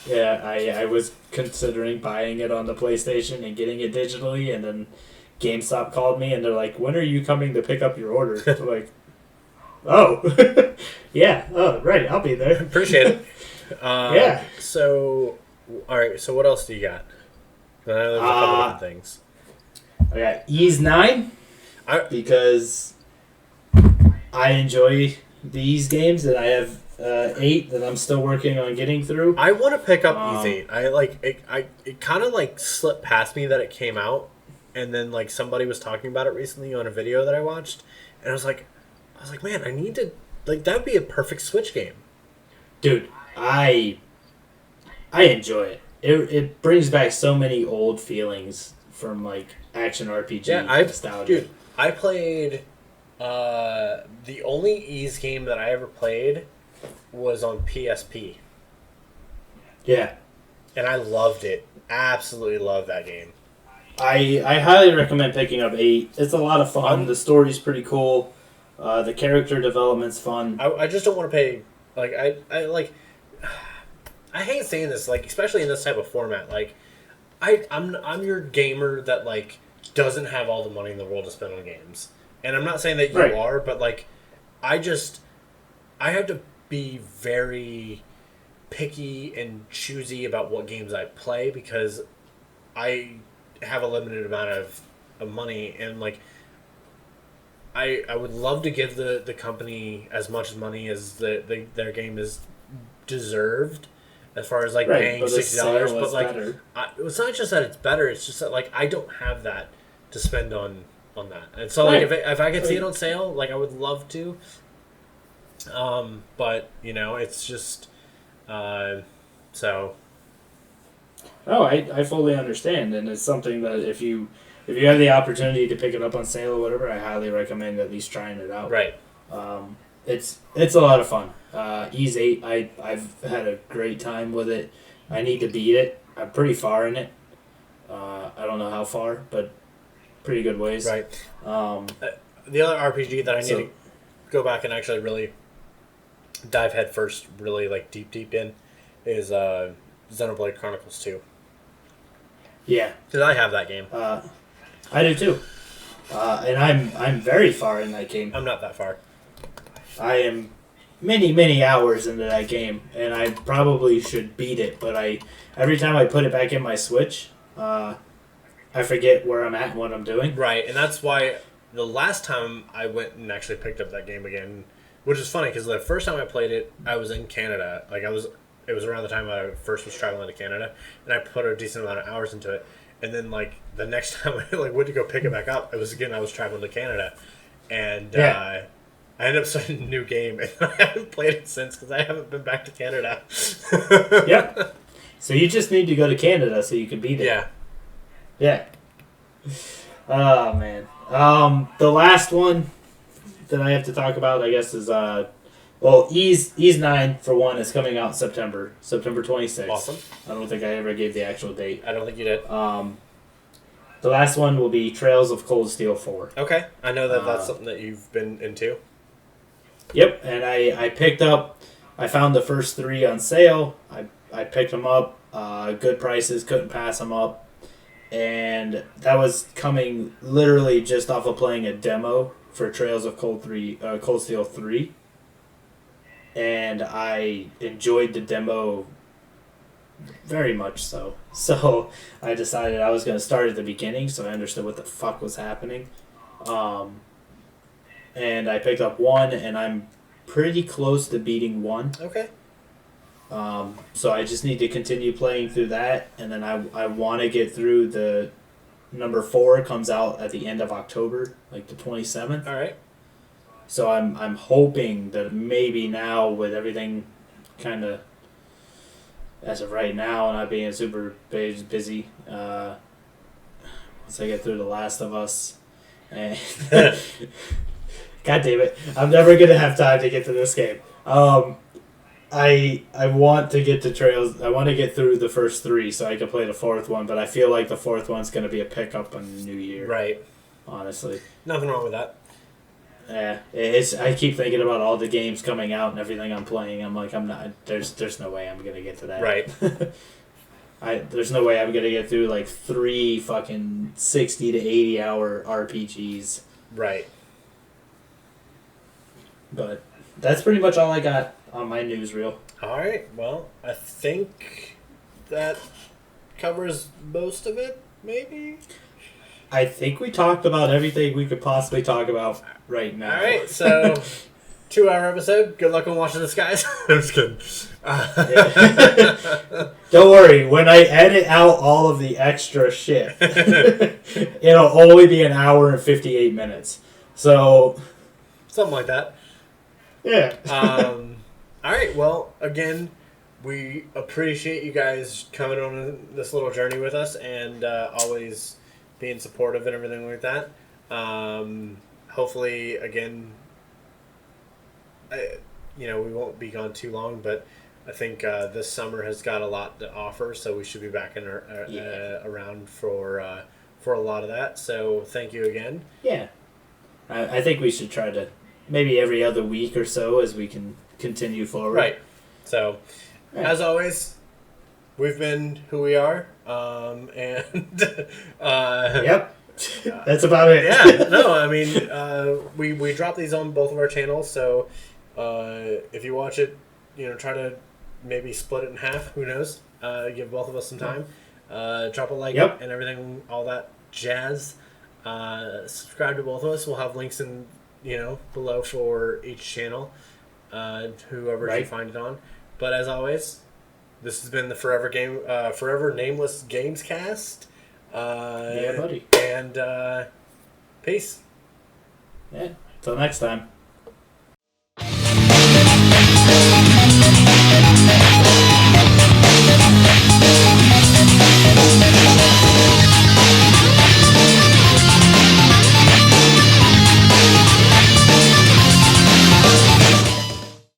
Yeah, I was considering buying it on the PlayStation and getting it digitally, and then GameStop called me and they're like, "When are you coming to pick up your order?" I'm like, "Oh, yeah, oh right, I'll be there." Appreciate it. Yeah. So, all right. So, what else do you got? I know there's a couple different things. I got Ys 9 because I enjoy these games, and I have 8 that I'm still working on getting through. I want to pick up Ys 8. I like it. It kind of like slipped past me that it came out, and then like somebody was talking about it recently on a video that I watched, and I was like, man, I need to like that would be a perfect Switch game. Dude, I enjoy it. It brings back so many old feelings from like action RPG nostalgia. Dude, I played the only Ys game that I ever played was on PSP. Yeah. And I loved it. Absolutely loved that game. I highly recommend picking up 8. It's a lot of fun. The story's pretty cool. The character development's fun. I just don't want to pay like I like I hate saying this, like especially in this type of format. Like I'm your gamer that like doesn't have all the money in the world to spend on games. And I'm not saying that you are, but like I have to be very picky and choosy about what games I play because I have a limited amount of money, and like I would love to give the company as much money as their game is deserved as far as like paying $60, but like it's not just that it's better, it's just that like I don't have that to spend on that, and so like if I could see it on sale, like I would love to. But you know, it's just so. Oh, I fully understand, and it's something that if you have the opportunity to pick it up on sale or whatever, I highly recommend at least trying it out. Right. It's a lot of fun. Ys 8, I've had a great time with it. I need to beat it. I'm pretty far in it. I don't know how far, but pretty good ways. Right. The other RPG that I need to go back and actually really dive head first, really like deep in, is Xenoblade Chronicles 2. Yeah. Because I have that game. I do too. And I'm very far in that game. I'm not that far. I am many hours into that game, and I probably should beat it, but every time I put it back in my Switch, I forget where I'm at and what I'm doing. Right, and that's why the last time I went and actually picked up that game again, which is funny because the first time I played it, I was in Canada. Like it was around the time I first was traveling to Canada, and I put a decent amount of hours into it. And then like the next time I like went to go pick it back up, it was again I was traveling to Canada, and I ended up starting a new game, and I haven't played it since because I haven't been back to Canada. Yeah. So you just need to go to Canada so you can beat it. Yeah. Yeah. Oh man. The last one that I have to talk about, I guess, is Ys 9 for one is coming out September 26th. Awesome. I don't think I ever gave the actual date. I don't think you did. The last one will be Trails of Cold Steel 4. Okay, I know that's something that you've been into. Yep, and I found the first 3 on sale. I picked them up, good prices, couldn't pass them up, and that was coming literally just off of playing a demo for Trails of Cold Steel 3. And I enjoyed the demo very much so. So I decided I was going to start at the beginning so I understood what the fuck was happening. And I picked up 1, and I'm pretty close to beating 1. Okay. So I just need to continue playing through that, and then I want to get through the number 4 comes out at the end of October, like the 27th. All right. So I'm hoping that maybe now with everything kind of as of right now not being super busy, once I get through The Last of Us, and God damn it, I'm never gonna have time to get to this game. I want to get to Trails. I want to get through the first 3 so I can play the 4th one, but I feel like the 4th one's gonna be a pickup on the new year. Right. Honestly. Nothing wrong with that. Yeah, I keep thinking about all the games coming out and everything I'm playing. I'm like, I'm not. There's no way I'm gonna get to that. Right. There's no way I'm gonna get through like 3 fucking 60 to 80 hour RPGs. Right. But that's pretty much all I got on my newsreel. All right. Well, I think that covers most of it. Maybe. I think we talked about everything we could possibly talk about right now. All right, so 2-hour episode. Good luck on watching this, guys. I'm just kidding. Don't worry. When I edit out all of the extra shit, it'll only be 1 hour and 58 minutes. So something like that. Yeah. All right. Well, again, we appreciate you guys coming on this little journey with us, and always being supportive and everything like that. Hopefully, again, we won't be gone too long, but I think this summer has got a lot to offer, so we should be back in around for a lot of that. So thank you again. Yeah, I think we should try to maybe every other week or so as we can continue forward. Right. So, as always, we've been who we are, and yep, that's about it. Yeah, no, I mean, we drop these on both of our channels, so if you watch it, try to maybe split it in half. Who knows? Give both of us some time. Drop a like and everything, all that jazz. Subscribe to both of us. We'll have links in below for each channel, whoever you find it on. But as always, this has been the Forever Nameless Gamescast. Yeah, buddy. And peace. Yeah. Till next time.